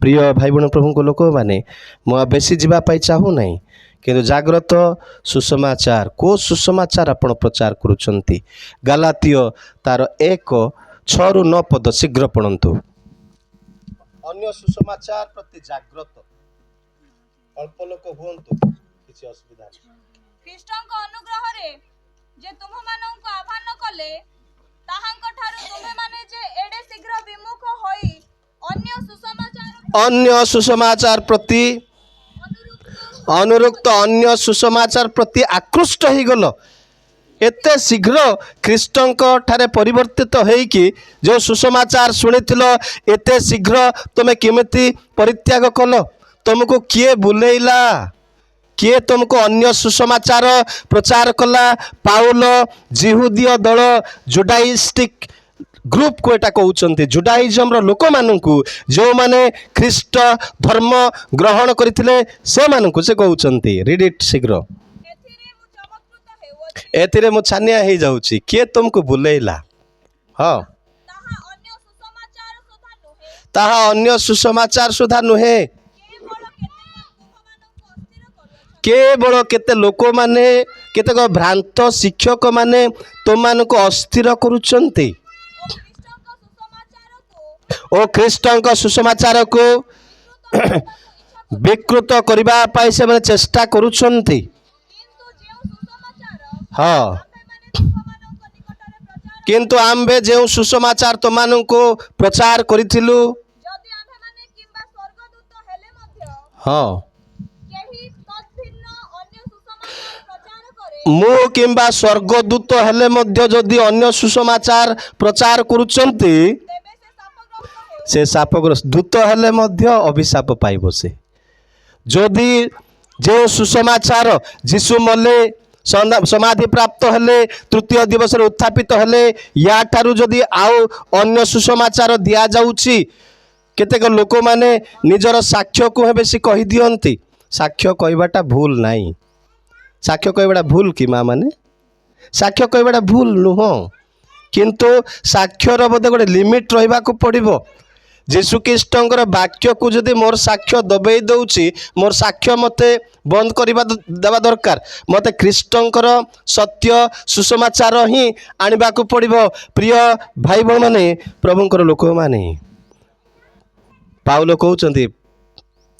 प्रिय भाई बहन प्रभु को लोक माने मु बेसी जीवा पाई चाहू नहीं किंतु जाग्रत सुसमाचार को सुसमाचार आपण प्रचार करुचंती। गलातीय तार 1:6-9 पद शीघ्र पढ़ंतु। अन्य सुसमाचार प्रति जाग्रत अल्प लोक हुंतु किछि असुविधा नहीं। ख्रीष्टଙ୍କ अनुग्रह रे जे तुम माननको आह्वान कले ताहांक ठारू तुमे माने जे एडे शीघ्र विमुख होई अन्य सुसमाचार प्रति अनुरुक्त अन्य सुसमाचार प्रति आकृष्ट हो गल। एते शीघ्र ख्रीष्टଙ୍କ ठारे परिवर्तित होइकी जो सुसमाचार शुणिथिल एते शीघ्र तुमे केमिति परित्याग कल। तुमको किए बुलेइला, किए तुमको अन्य सुसमाचार प्रचार कला? पाउल जिहुदीय दल जुडाइस्टिक ग्रुप को एटा कहउचंती, जुडाइजम रो लोक माननकु जो माने ख्रीष्ट धर्म ग्रहण करथिले से माननकु से कहउचंती। रीड इट शीघ्र। एथिरे मु चमत्कृत हेउछि, एथिरे मु छानिया हे जाउची, किए तुमको बुलेइला? हां, ताहा अन्य सुसमाचार सुधा नुहे, केवल केते लोक माने केतेक भ्रांत शिक्षक माने तुमମାନଙ୍କୁ अस्थिर करूचंती। ओ ख्रीष्टଙ୍କ सुसमाचार को विकृत करबा पाई से माने चेष्टा करूचंती। हाँ, किंतु आम्भे जो सुसमाचार तुमମାନଙ୍କୁ प्रचार करिथिलु, ଯଦି ଆମ୍ଭେମାନେ କିମ୍ବା ସ୍ୱର୍ଗଦୂତ ହେଲେ ମଧ୍ୟ हाँ, କେହି ତଦ୍ଭିନ୍ନ ଅନ୍ୟ ସୁସମାଚାର ପ୍ରଚାର କରେ, मु किंबा स्वर्गदूत हेले मध्य जदि अन्य सुसमाचार प्रचार करूचंती, ତେବେ ସେ ଶାପଗ୍ରସ୍ତ ହେଉ। से शापग्रस्त दूत हेले मध्य अभिशाप पाइब। से जदि जो सुसमाचार जीशु मले समाधि प्राप्त हेले तृतीय दिवस उत्थापित हेले या ठारू जदि आउ अन्य सुसमाचार दिया जाउची, केतेक लोक माने निजर साक्ष्य को हे बेसी कहि दियंती। साक्ष्य कहबाटा भूल नाही, साक्ष्य कहबाटा भूल कि माँ माने? साक्ष्य कहबाटा भूल नुह, किंतु साक्ष्यर बोधे गोटे लिमिट रहिबा को पड़िबो। जीशु ख्रीष्टंकर वाक्य को जदि मोर साक्ष्य दबेई दउची, मोर साक्ष्य मते बंद करबा देबा दरकार। मते ख्रीष्टंकर सत्य सुसमाचार ही आनिबा को पड़िबो। प्रिय भाई बहन माने, प्रभुंकर लोक माने, पाउल कहउचंती,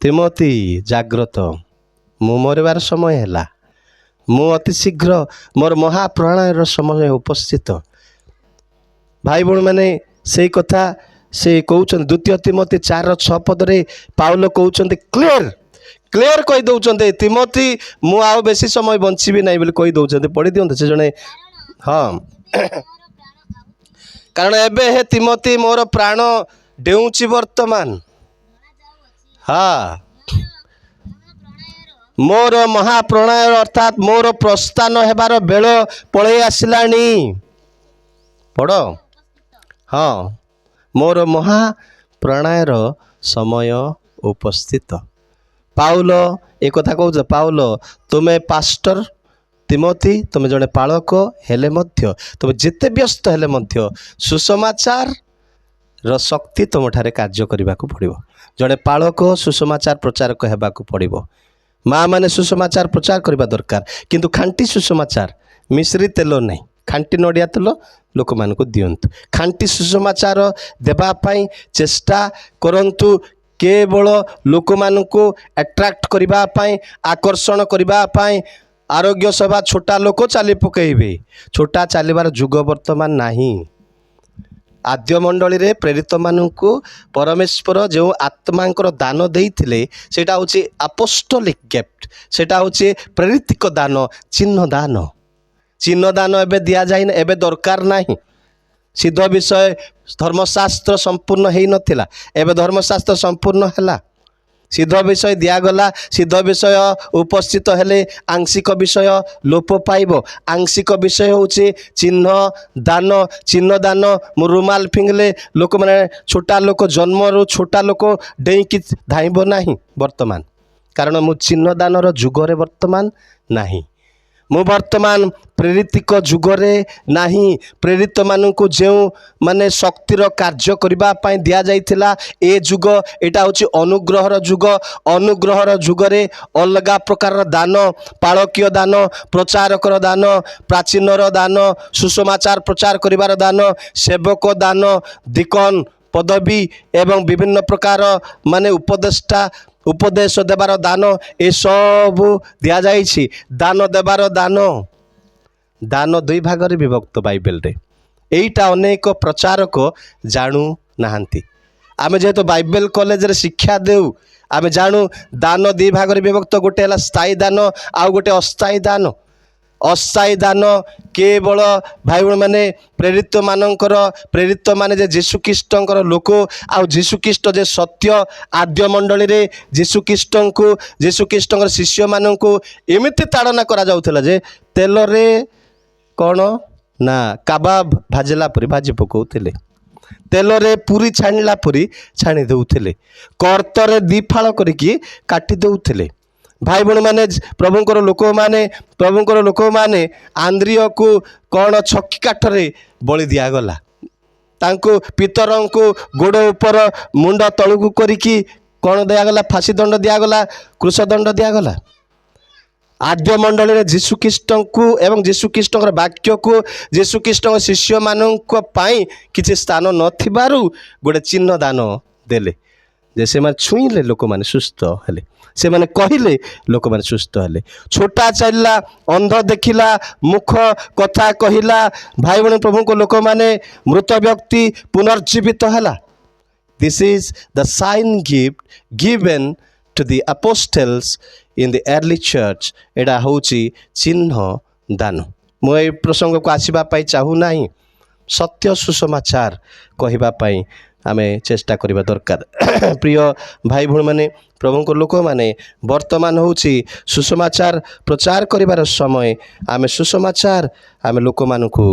तिमोथी जाग्रत, मु मरबार समय हैला, मु अति शीघ्र मोर महाप्रलयर समय उपस्थित। भाई बहन माने से कथा से कहउचंती द्वितीय तिमोथी 4:6 पदरे पाउल कहउचंती क्लियर क्लियर कहि दउचंती, तिमोथी मु आउ बेसी समय बंचिबी नाही बोली कहि दउचंती। पढि दियंते से जने। हाँ, कारण एबे हे तिमोथी मोर प्राण डेउची वर्तमान। हाँ, मोर महाप्रणय अर्थात मोर प्रस्थान हेबार बेल पळै आसिलानी। पढ़। हाँ, मोर महाप्रणयर समय उपस्थित। पाउल एक कथा कहउछ, पाउल तुमे पास्टर तिमोथी तुमे जड़े पालक हेले मध्य तुम जेते व्यस्त हेले मध्य सुसमाचार र शक्ति तुम ठारे कार्य करने को पड़ो। जड़े पालक सुसमाचार प्रचारक हेबाकू पड़ो। माँ माने सुसमाचार प्रचार करने दरकार, किंतु खांटी सुसमाचार मिश्री तेल नहीं, खांटी नड़िया तेल लोक मान को दिंतु। खांटी सुसमाचार देवाई चेष्टा करंतु, केवल लोक मान को अट्राक्ट करने आकर्षण करने। आरोग्य सभा छोटा लोक चली पकईबे, छोटा चलबार जुग वर्तमान नहीं। आद्य मंडली रे प्रेरित मानू परमेश्वर जो आत्मांकर दान देइथिले सेटा होची अपोस्टोलिक गिफ्ट, सेटा होची प्रेरितिक दान, चिन्ह दान। चिन्ह दान एबे दिया जाइन, एबे दरकार नहीं। सिद्ध विषय धर्मशास्त्र संपूर्ण हेई नथिला, एबे धर्मशास्त्र संपूर्ण हैला। सिद्ध विषय दिगला, सिद्ध विषय उपस्थित हेले आंशिक विषय लोप पाइब। आंशिक विषय होचे चिन्ह दान। चिन्ह दान मु रुमाल फिंगले लोक माने छोटा लोक जन्म रो छोटा लोक डेईकी धाइब नाही वर्तमान, कारण मु चिन्ह दान रो जुगरे वर्तमान नाही। मु वर्तमान प्रेरितिक जुगरे नहीं। प्रेरित मानू को जो माने शक्तिर कार्य करने दिया जाइथिला ए जुग, एटा होची अनुग्रहर जुग। अनुग्रहर जुगरे अलगा प्रकार दान, पालकीय दान, प्रचारकर दान, प्राचीनर दान, सुसमाचार प्रचार करिवार दान, सेवक दान, दिकन पदवी एवं विभिन्न प्रकार माने उपदेष्टा उपदेश देवार दान, ए सब दिया जाइछि। दान देवार दान, दान दुई भाग रे विभक्त बाइबल रे। एइटा अनेक प्रचारक जानू नाहांती। आमे जेहेतु बाइबल कॉलेज रे शिक्षा देउ, आमे जानू दान दुई भाग रे विभक्त, गोटे हला स्थायी दान आ गोटे अस्थायी दान। ଅସ୍ଥାୟୀ ଦାନ କେବଳ ଭାଇ ଭଉଣୀମାନେ ପ୍ରେରିତ ମାନେ ଯେ ଯୀଶୁଖ୍ରୀଷ୍ଟଙ୍କର ଲୋକ ଆଉ ଯୀଶୁଖ୍ରୀଷ୍ଟ ଯେ ସତ୍ୟ ଆଦ୍ୟ ମଣ୍ଡଳୀରେ ଯୀଶୁଖ୍ରୀଷ୍ଟଙ୍କର ଶିଷ୍ୟମାନଙ୍କୁ ଏମିତି ତାଡ଼ନା କରାଯାଉଥିଲା ଯେ ତେଲରେ କ'ଣ ନା କାବାବ ଭାଜିଲା ପରି ଭାଜି ପକାଉଥିଲେ, ତେଲରେ ପୁରୀ ଛାଣିଲା ପରି ଛାଣି ଦେଉଥିଲେ, କର୍ତ୍ତରେ ଦିଫାଳ କରିକି କାଟି ଦେଉଥିଲେ। ଭାଇ ଭଉଣୀମାନେ ପ୍ରଭୁଙ୍କର ଲୋକମାନେ ଆନ୍ଦ୍ରିୟକୁ କ'ଣ ଛକି କାଠରେ ବଳି ଦିଆଗଲା, ତାଙ୍କୁ ପିତରଙ୍କୁ ଗୋଡ଼ ଉପର ମୁଣ୍ଡ ତଳକୁ କରିକି କ'ଣ ଦିଆଗଲା, ଫାଶୀ ଦଣ୍ଡ ଦିଆଗଲା, କୃଷ ଦଣ୍ଡ ଦିଆଗଲା। ଆଦ୍ୟ ମଣ୍ଡଳୀରେ ଯୀଶୁଖ୍ରୀଷ୍ଟଙ୍କୁ ଏବଂ ଯୀଶୁଖ୍ରୀଷ୍ଟଙ୍କର ବାକ୍ୟକୁ ଯୀଶୁଖ୍ରୀଷ୍ଟଙ୍କ ଶିଷ୍ୟମାନଙ୍କ ପାଇଁ କିଛି ସ୍ଥାନ ନଥିବାରୁ ଗୋଟେ ଚିହ୍ନ ଦାନ ଦେଲେ ଯେ ସେମାନେ ଛୁଇଁଲେ ଲୋକମାନେ ସୁସ୍ଥ ହେଲେ, ସେମାନେ କହିଲେ ଲୋକମାନେ ସୁସ୍ଥ ହେଲେ। ଛୋଟା ଚାଲିଲା, ଅନ୍ଧ ଦେଖିଲା, ମୁଖ କଥା କହିଲା। ଭାଇ ଭଉଣୀ ପ୍ରଭୁଙ୍କ ଲୋକମାନେ ମୃତ ବ୍ୟକ୍ତି ପୁନର୍ଜୀବିତ ହେଲା। This is the sign given to the apostles in the early church. ଏଇଟା ହେଉଛି ଚିହ୍ନ ଦାନ। ମୁଁ ଏଇ ପ୍ରସଙ୍ଗକୁ ଆସିବା ପାଇଁ ଚାହୁଁନାହିଁ, ସତ୍ୟ ସୁସମାଚାର କହିବା ପାଇଁ ଆମେ ଚେଷ୍ଟା କରିବା ଦରକାର। ପ୍ରିୟ ଭାଇ ଭଉଣୀମାନେ ପ୍ରଭୁଙ୍କ ଲୋକମାନେ ବର୍ତ୍ତମାନ ହେଉଛି ସୁସମାଚାର ପ୍ରଚାର କରିବାର ସମୟ। ଆମେ ସୁସମାଚାର ଲୋକମାନଙ୍କୁ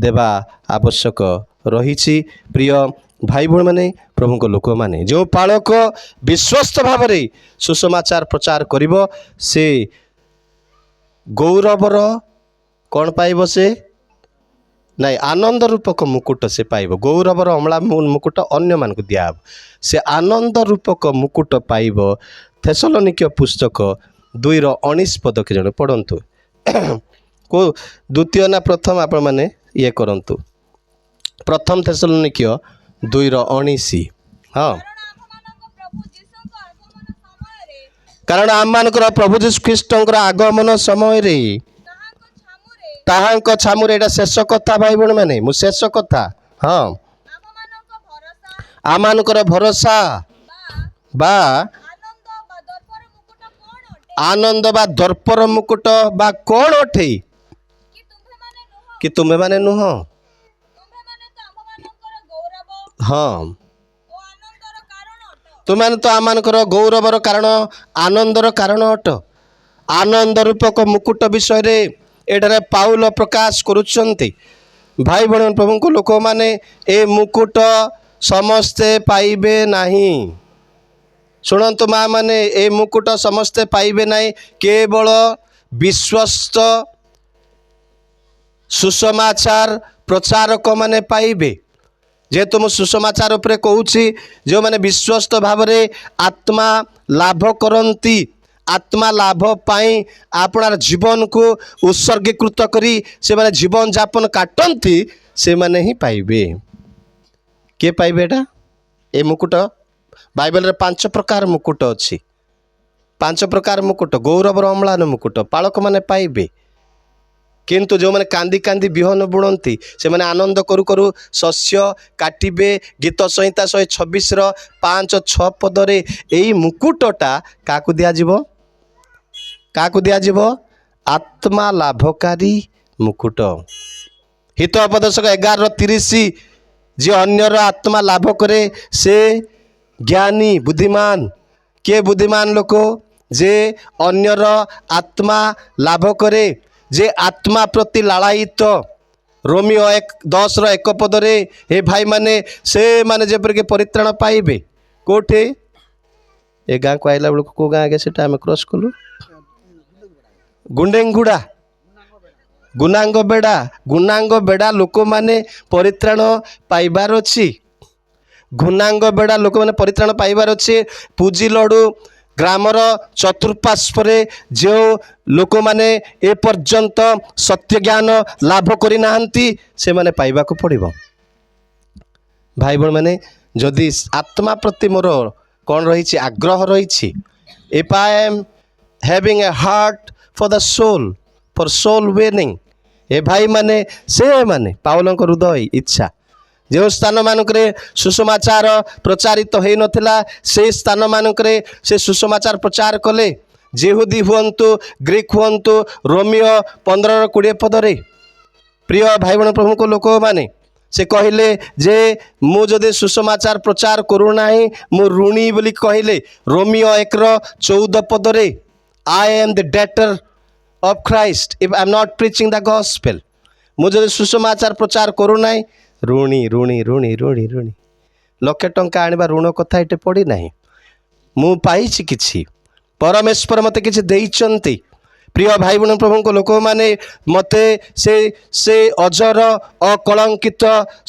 ଦେବା ଆବଶ୍ୟକ ରହିଛି। ପ୍ରିୟ ଭାଇ ଭଉଣୀମାନେ ପ୍ରଭୁଙ୍କ ଲୋକମାନେ ଯେଉଁ ପାଳକ ବିଶ୍ୱସ୍ତ ଭାବରେ ସୁସମାଚାର ପ୍ରଚାର କରିବ ସେ ଗୌରବର କ'ଣ ପାଇବ? ସେ ନାଇଁ ଆନନ୍ଦ ରୂପକ ମୁକୁଟ ସେ ପାଇବ। ଗୌରବର ଅମ୍ଳା ମୁକୁଟ ଅନ୍ୟମାନଙ୍କୁ ଦିଆହେବ, ସେ ଆନନ୍ଦ ରୂପକ ମୁକୁଟ ପାଇବ। ଥେସଲୋନିକ୍ୟ ପୁସ୍ତକ 2:19 କି ଜଣେ ପଢ଼ନ୍ତୁ। କେଉଁ ଦ୍ୱିତୀୟ ନା ପ୍ରଥମ ଆପଣମାନେ ଇଏ କରନ୍ତୁ। ପ୍ରଥମ ଥେସଲୋନିକ୍ୟ 2:19। ହଁ, କାରଣ ଆମମାନଙ୍କର ପ୍ରଭୁ ଯୀଶୁଖ୍ରୀଷ୍ଟଙ୍କର ଆଗମନ ସମୟରେ ତାହାଙ୍କ ଛାମୁରେ, ଏଇଟା ଶେଷ କଥା ଭାଇ ଭଉଣୀମାନେ, ମୁଁ ଶେଷ କଥା। ହଁ, ଆମମାନଙ୍କର ଭରସା ବା ଆନନ୍ଦ ବା ଦର୍ପର ମୁକୁଟ ବା କ'ଣ ଅଟେ କି ତୁମେମାନେ ନୁହଁ? ହଁ, ତୁମେମାନେ ତ ଆମମାନଙ୍କର ଗୌରବର କାରଣ, ଆନନ୍ଦର କାରଣ ଅଟ। ଆନନ୍ଦ ରୂପକ ମୁକୁଟ ବିଷୟରେ ଏଠାରେ ପାଉଲ ପ୍ରକାଶ କରୁଛନ୍ତି। ଭାଇ ଭଉଣୀ ପ୍ରଭୁଙ୍କ ଲୋକମାନେ ଏ ମୁକୁଟ ସମସ୍ତେ ପାଇବେ ନାହିଁ। ଶୁଣନ୍ତୁ ମା ମାନେ, ଏ ମୁକୁଟ ସମସ୍ତେ ପାଇବେ ନାହିଁ, କେବଳ ବିଶ୍ୱସ୍ତ ସୁସମାଚାର ପ୍ରଚାରକ ମାନେ ପାଇବେ। ଯେହେତୁ ମୁଁ ସୁସମାଚାର ଉପରେ କହୁଛି, ଯେଉଁମାନେ ବିଶ୍ୱସ୍ତ ଭାବରେ ଆତ୍ମା ଲାଭ କରନ୍ତି, ଆତ୍ମା ଲାଭ ପାଇଁ ଆପଣାର ଜୀବନକୁ ଉତ୍ସର୍ଗୀକୃତ କରି ସେମାନେ ଜୀବନଯାପନ କାଟନ୍ତି, ସେମାନେ ହିଁ ପାଇବେ। କିଏ ପାଇବେ ଏଇଟା? ଏ ମୁକୁଟ ବାଇବେଲରେ 5 ପ୍ରକାର ମୁକୁଟ ଅଛି। 5 ପ୍ରକାର ମୁକୁଟ, ଗୌରବର ଅମ୍ଳାନ ମୁକୁଟ ପାଳକମାନେ ପାଇବେ। କିନ୍ତୁ ଯେଉଁମାନେ କାନ୍ଦି କାନ୍ଦି ବିହନ ବୁଣନ୍ତି, ସେମାନେ ଆନନ୍ଦ କରୁ କରୁ ଶସ୍ୟ କାଟିବେ। ଗୀତ ସଂହିତା 126:5-6 ପଦରେ ଏଇ ମୁକୁଟଟା କାହାକୁ ଦିଆଯିବ? କାହାକୁ ଦିଆଯିବ? ଆତ୍ମା ଲାଭକାରୀ ମୁକୁଟ। ହିତୋପଦେଶକ 11:30, ଯିଏ ଅନ୍ୟର ଆତ୍ମା ଲାଭ କରେ ସେ ଜ୍ଞାନୀ ବୁଦ୍ଧିମାନ। କିଏ ବୁଦ୍ଧିମାନ ଲୋକ? ଯେ ଅନ୍ୟର ଆତ୍ମା ଲାଭ କରେ, ଯେ ଆତ୍ମା ପ୍ରତି ଲାଳାୟିତ। ରୋମିଓ 10:1 ପଦରେ ହେ ଭାଇମାନେ, ସେମାନେ ଯେପରିକି ପରିତ୍ରାଣ ପାଇବେ। କେଉଁଠି? ଏ ଗାଁକୁ ଆଇଲା ବେଳକୁ କେଉଁ ଗାଁ ଆଗେ ସେଟା ଆମେ କ୍ରସ୍ କଲୁ? ଗୁଣ୍ଡେଙ୍ଗୁଡ଼ା, ଗୁନାଙ୍ଗ ବେଡ଼ା ଲୋକମାନେ ପରିତ୍ରାଣ ପାଇବାର ଅଛି। ଗୁନାଙ୍ଗ ବେଡ଼ା ଲୋକମାନେ ପରିତ୍ରାଣ ପାଇବାର ଅଛି। ପୁଜିଲଡ଼ୁ ଗ୍ରାମର ଚତୁଃପାର୍ଶ୍ୱରେ ଯେଉଁ ଲୋକମାନେ ଏପର୍ଯ୍ୟନ୍ତ ସତ୍ୟ ଜ୍ଞାନ ଲାଭ କରିନାହାନ୍ତି, ସେମାନେ ପାଇବାକୁ ପଡ଼ିବ। ଭାଇ ଭଉଣୀମାନେ, ଯଦି ଆତ୍ମା ପ୍ରତି ମୋର କ'ଣ ରହିଛି? ଆଗ୍ରହ ରହିଛି। If I am having a heart for the soul, for soul winning, ଏ ଭାଇମାନେ ସେମାନେ ପାଉଲଙ୍କ ହୃଦୟ ଇଚ୍ଛା। ଯେଉଁ ସ୍ଥାନମାନଙ୍କରେ ସୁସମାଚାର ପ୍ରଚାରିତ ହୋଇନଥିଲା, ସେହି ସ୍ଥାନମାନଙ୍କରେ ସେ ସୁସମାଚାର ପ୍ରଚାର କଲେ। ଯେହୁଦୀ ହୁଅନ୍ତୁ ଗ୍ରୀକ୍ ହୁଅନ୍ତୁ ରୋମିଓ 15-20 ପଦରେ ପ୍ରିୟ ଭାଇ ଭଉଣୀ ପ୍ରଭୁଙ୍କ ଲୋକମାନେ ସେ କହିଲେ ଯେ ମୁଁ ଯଦି ସୁସମାଚାର ପ୍ରଚାର କରୁନାହିଁ ମୁଁ ଋଣୀ ବୋଲି କହିଲେ। ରୋମିଓ 1-14 ପଦରେ I am the debtor of Christ if I am not preaching the gospel। ମୁଁ ଯଦି ସୁସମାଚାର ପ୍ରଚାର କରୁନାହିଁ ଋଣୀ ଋଣୀ ଋଣୀ ଋଣୀ ଋଣୀ। ଲକ୍ଷେ ଟଙ୍କା ଆଣିବା ଋଣ କଥା ଏଠି ପଡ଼ିନାହିଁ। ମୁଁ ପାଇଛି କିଛି, ପରମେଶ୍ୱର ମୋତେ କିଛି ଦେଇଛନ୍ତି। ପ୍ରିୟ ଭାଇ ଭଉଣୀ ପ୍ରଭୁଙ୍କ ଲୋକମାନେ ମୋତେ ସେ ଅଜର ଅକଳଙ୍କିତ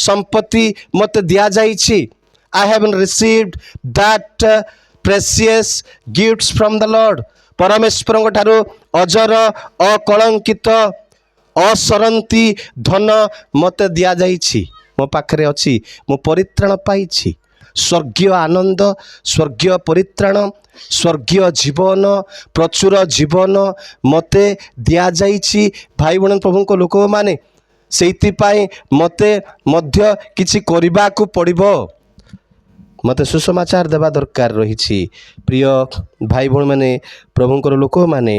ସମ୍ପତ୍ତି ମୋତେ ଦିଆଯାଇଛି। I have received that precious gifts from the Lord। ପରମେଶ୍ୱରଙ୍କ ଠାରୁ ଅଜର ଅକଳଙ୍କିତ ଅସରନ୍ତି ଧନ ମୋତେ ଦିଆଯାଇଛି, ମୋ ପାଖରେ ଅଛି। ମୁଁ ପରିତ୍ରାଣ ପାଇଛି, ସ୍ୱର୍ଗୀୟ ଆନନ୍ଦ, ସ୍ୱର୍ଗୀୟ ପରିତ୍ରାଣ, ସ୍ୱର୍ଗୀୟ ଜୀବନ, ପ୍ରଚୁର ଜୀବନ ମୋତେ ଦିଆଯାଇଛି। ଭାଇ ଭଉଣୀ ପ୍ରଭୁଙ୍କ ଲୋକମାନେ ସେଇଥିପାଇଁ ମୋତେ ମଧ୍ୟ କିଛି କରିବାକୁ ପଡ଼ିବ, ମୋତେ ସୁସମାଚାର ଦେବା ଦରକାର ରହିଛି। ପ୍ରିୟ ଭାଇ ଭଉଣୀମାନେ ପ୍ରଭୁଙ୍କର ଲୋକମାନେ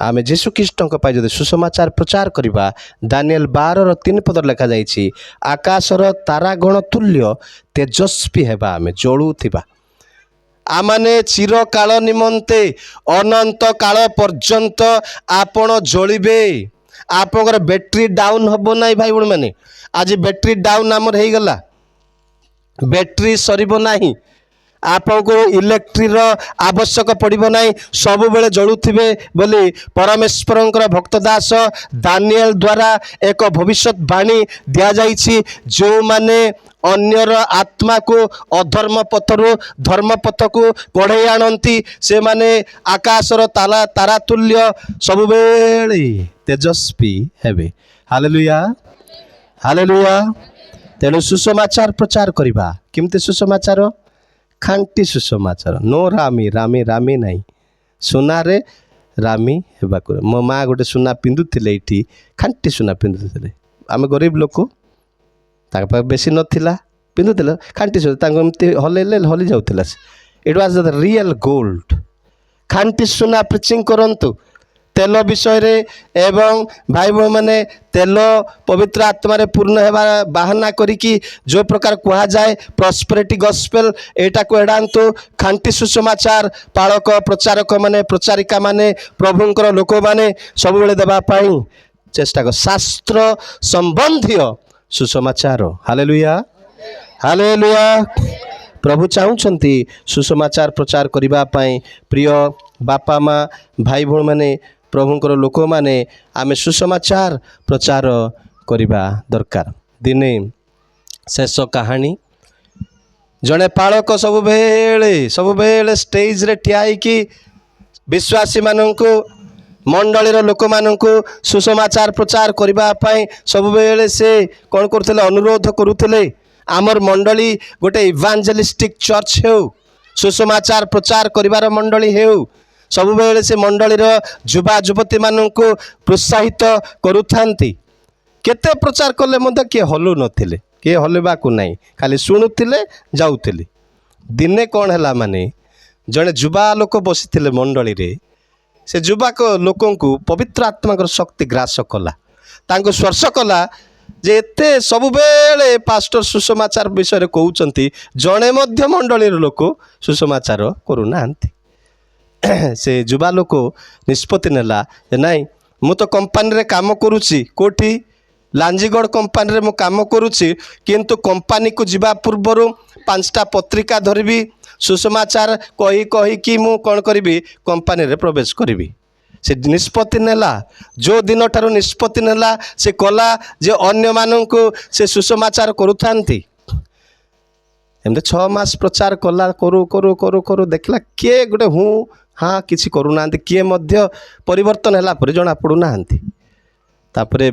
ଆମେ ଯୀଶୁଖ୍ରୀଷ୍ଟଙ୍କ ପାଇଁ ଯଦି ସୁସମାଚାର ପ୍ରଚାର କରିବା, ଦାନିଏଲ 12-3 ଲେଖାଯାଇଛି ଆକାଶର ତାରାଗଣ ତୁଲ୍ୟ ତେଜସ୍ୱୀ ହେବା, ଆମେ ଜଳୁଥିବା। ଆମମାନେ ଚିରକାଳ ନିମନ୍ତେ ଅନନ୍ତ କାଳ ପର୍ଯ୍ୟନ୍ତ ଆପଣ ଜଳିବେ। ଆପଣଙ୍କର ବ୍ୟାଟେରୀ ଡାଉନ୍ ହେବ ନାହିଁ ଭାଇ ଭଉଣୀମାନେ। ଆଜି ବ୍ୟାଟେରୀ ଡାଉନ୍ ଆମର ହେଇଗଲା, ବ୍ୟାଟେରୀ ସରିବ ନାହିଁ, ଆପଣଙ୍କୁ ଇଲେକ୍ଟ୍ରିର ଆବଶ୍ୟକ ପଡ଼ିବ ନାହିଁ, ସବୁବେଳେ ଜଳୁଥିବେ ବୋଲି ପରମେଶ୍ୱରଙ୍କର ଭକ୍ତ ଦାସ ଦାନିଏଲ ଦ୍ୱାରା ଏକ ଭବିଷ୍ୟତବାଣୀ ଦିଆଯାଇଛି। ଯେଉଁମାନେ ଅନ୍ୟର ଆତ୍ମାକୁ ଅଧର୍ମ ପଥରୁ ଧର୍ମ ପଥକୁ କଢ଼େଇ ଆଣନ୍ତି ସେମାନେ ଆକାଶର ତାରା ତୁଲ୍ୟ ସବୁବେଳେ ତେଜସ୍ୱୀ ହେବେ। Hallelujah, hallelujah. ତେଣୁ ସୁସମାଚାର ପ୍ରଚାର କରିବା। କେମିତି ସୁସମାଚାର? ଖାଣ୍ଟି ସୁସମାଚାର। ନୋ ରାମି ରାମି ରାମି ନାହିଁ, ସୁନାରେ ରାମି ହେବାକୁ। ମୋ ମା' ଗୋଟେ ସୁନା ପିନ୍ଧୁଥିଲେ, ଏଇଠି ଖାଣ୍ଟି ସୁନା ପିନ୍ଧୁଥିଲେ। ଆମେ ଗରିବ ଲୋକ, ତାଙ୍କ ପାଖେ ବେଶୀ ନଥିଲା, ପିନ୍ଧୁଥିଲେ ଖାଣ୍ଟି ସୁନା। ତାଙ୍କୁ ଏମିତି ହଲେଇଲେ ହଲି ଯାଉଥିଲା। It was the real gold. ଖାଣ୍ଟି ସୁନା ପ୍ରିଚିଂ କରନ୍ତୁ ତେଲ ବିଷୟରେ। ଏବଂ ଭାଇ ଭଉଣୀମାନେ ତେଲ ପବିତ୍ର ଆତ୍ମାରେ ପୂର୍ଣ୍ଣ ହେବା ବାହାନା କରିକି ଯେଉଁ ପ୍ରକାର କୁହାଯାଏ ପ୍ରସ୍ପେରିଟି ଗସ୍ପେଲ, ଏଇଟାକୁ ଏଡ଼ାନ୍ତୁ। ଖାଣ୍ଟି ସୁସମାଚାର ପାଳକ ପ୍ରଚାରକ ମାନେ, ପ୍ରଚାରିକା ମାନେ, ପ୍ରଭୁଙ୍କର ଲୋକମାନେ ସବୁବେଳେ ଦେବା ପାଇଁ ଚେଷ୍ଟା କର। ଶାସ୍ତ୍ର ସମ୍ବନ୍ଧୀୟ ସୁସମାଚାର। Hallelujah, hallelujah. ପ୍ରଭୁ ଚାହୁଁଛନ୍ତି ସୁସମାଚାର ପ୍ରଚାର କରିବା ପାଇଁ। ପ୍ରିୟ ବାପା ମା' ଭାଇ ଭଉଣୀମାନେ ପ୍ରଭୁଙ୍କର ଲୋକମାନେ ଆମେ ସୁସମାଚାର ପ୍ରଚାର କରିବା ଦରକାର। ଦିନେ ଶେଷ କାହାଣୀ, ଜଣେ ପାଳକ ସବୁବେଳେ ଷ୍ଟେଜରେ ଠିଆ ହେଇକି ବିଶ୍ୱାସୀମାନଙ୍କୁ, ମଣ୍ଡଳୀର ଲୋକମାନଙ୍କୁ ସୁସମାଚାର ପ୍ରଚାର କରିବା ପାଇଁ ସବୁବେଳେ ସେ କ'ଣ କରୁଥିଲେ? ଅନୁରୋଧ କରୁଥିଲେ। ଆମର ମଣ୍ଡଳୀ ଗୋଟେ ଇଭାଞ୍ଜେଲିଷ୍ଟିକ୍ ଚର୍ଚ୍ଚ ହେଉ, ସୁସମାଚାର ପ୍ରଚାର କରିବାର ମଣ୍ଡଳୀ ହେଉ। ସବୁବେଳେ ସେ ମଣ୍ଡଳୀର ଯୁବା ଯୁବତୀମାନଙ୍କୁ ପ୍ରୋତ୍ସାହିତ କରୁଥାନ୍ତି। କେତେ ପ୍ରଚାର କଲେ ମଧ୍ୟ କିଏ ହଲୁ ନଥିଲେ, କିଏ ହଲିବାକୁ ନାହିଁ, ଖାଲି ଶୁଣୁଥିଲେ ଯାଉଥିଲେ। ଦିନେ କ'ଣ ହେଲା, ମାନେ ଜଣେ ଯୁବା ଲୋକ ବସିଥିଲେ ମଣ୍ଡଳୀରେ। ସେ ଯୁବକ ଲୋକଙ୍କୁ ପବିତ୍ର ଆତ୍ମାଙ୍କର ଶକ୍ତି ଗ୍ରାସ କଲା, ତାଙ୍କୁ ସ୍ପର୍ଶ କଲା ଯେ ଏତେ ସବୁବେଳେ ପାଷ୍ଟର ସୁସମାଚାର ବିଷୟରେ କହୁଛନ୍ତି, ଜଣେ ମଧ୍ୟ ମଣ୍ଡଳୀର ଲୋକ ସୁସମାଚାର କରୁନାହାନ୍ତି। ସେ ଯୁବା ଲୋକ ନିଷ୍ପତ୍ତି ନେଲା ଯେ ନାଇଁ, ମୁଁ ତ କମ୍ପାନୀରେ କାମ କରୁଛି, କେଉଁଠି? ଲାଞ୍ଜିଗଡ଼ କମ୍ପାନୀରେ ମୁଁ କାମ କରୁଛି, କିନ୍ତୁ କମ୍ପାନୀକୁ ଯିବା ପୂର୍ବରୁ 5ଟା ପତ୍ରିକା ଧରିବି, ସୁସମାଚାର କହିକି ମୁଁ କ'ଣ କରିବି? କମ୍ପାନୀରେ ପ୍ରବେଶ କରିବି। ସେ ନିଷ୍ପତ୍ତି ନେଲା। ଯେଉଁ ଦିନଠାରୁ ନିଷ୍ପତ୍ତି ନେଲା, ସେ କଲା ଯେ ଅନ୍ୟମାନଙ୍କୁ ସେ ସୁସମାଚାର କରୁଥାନ୍ତି। ଏମିତି 6 ମାସ ପ୍ରଚାର କଲା, କରୁ ଦେଖିଲା କିଏ ଗୋଟେ ହଁ କିଛି କରୁନାହାନ୍ତି, କିଏ ମଧ୍ୟ ପରିବର୍ତ୍ତନ ହେଲା ପରେ ଜଣାପଡ଼ୁନାହାନ୍ତି। ତାପରେ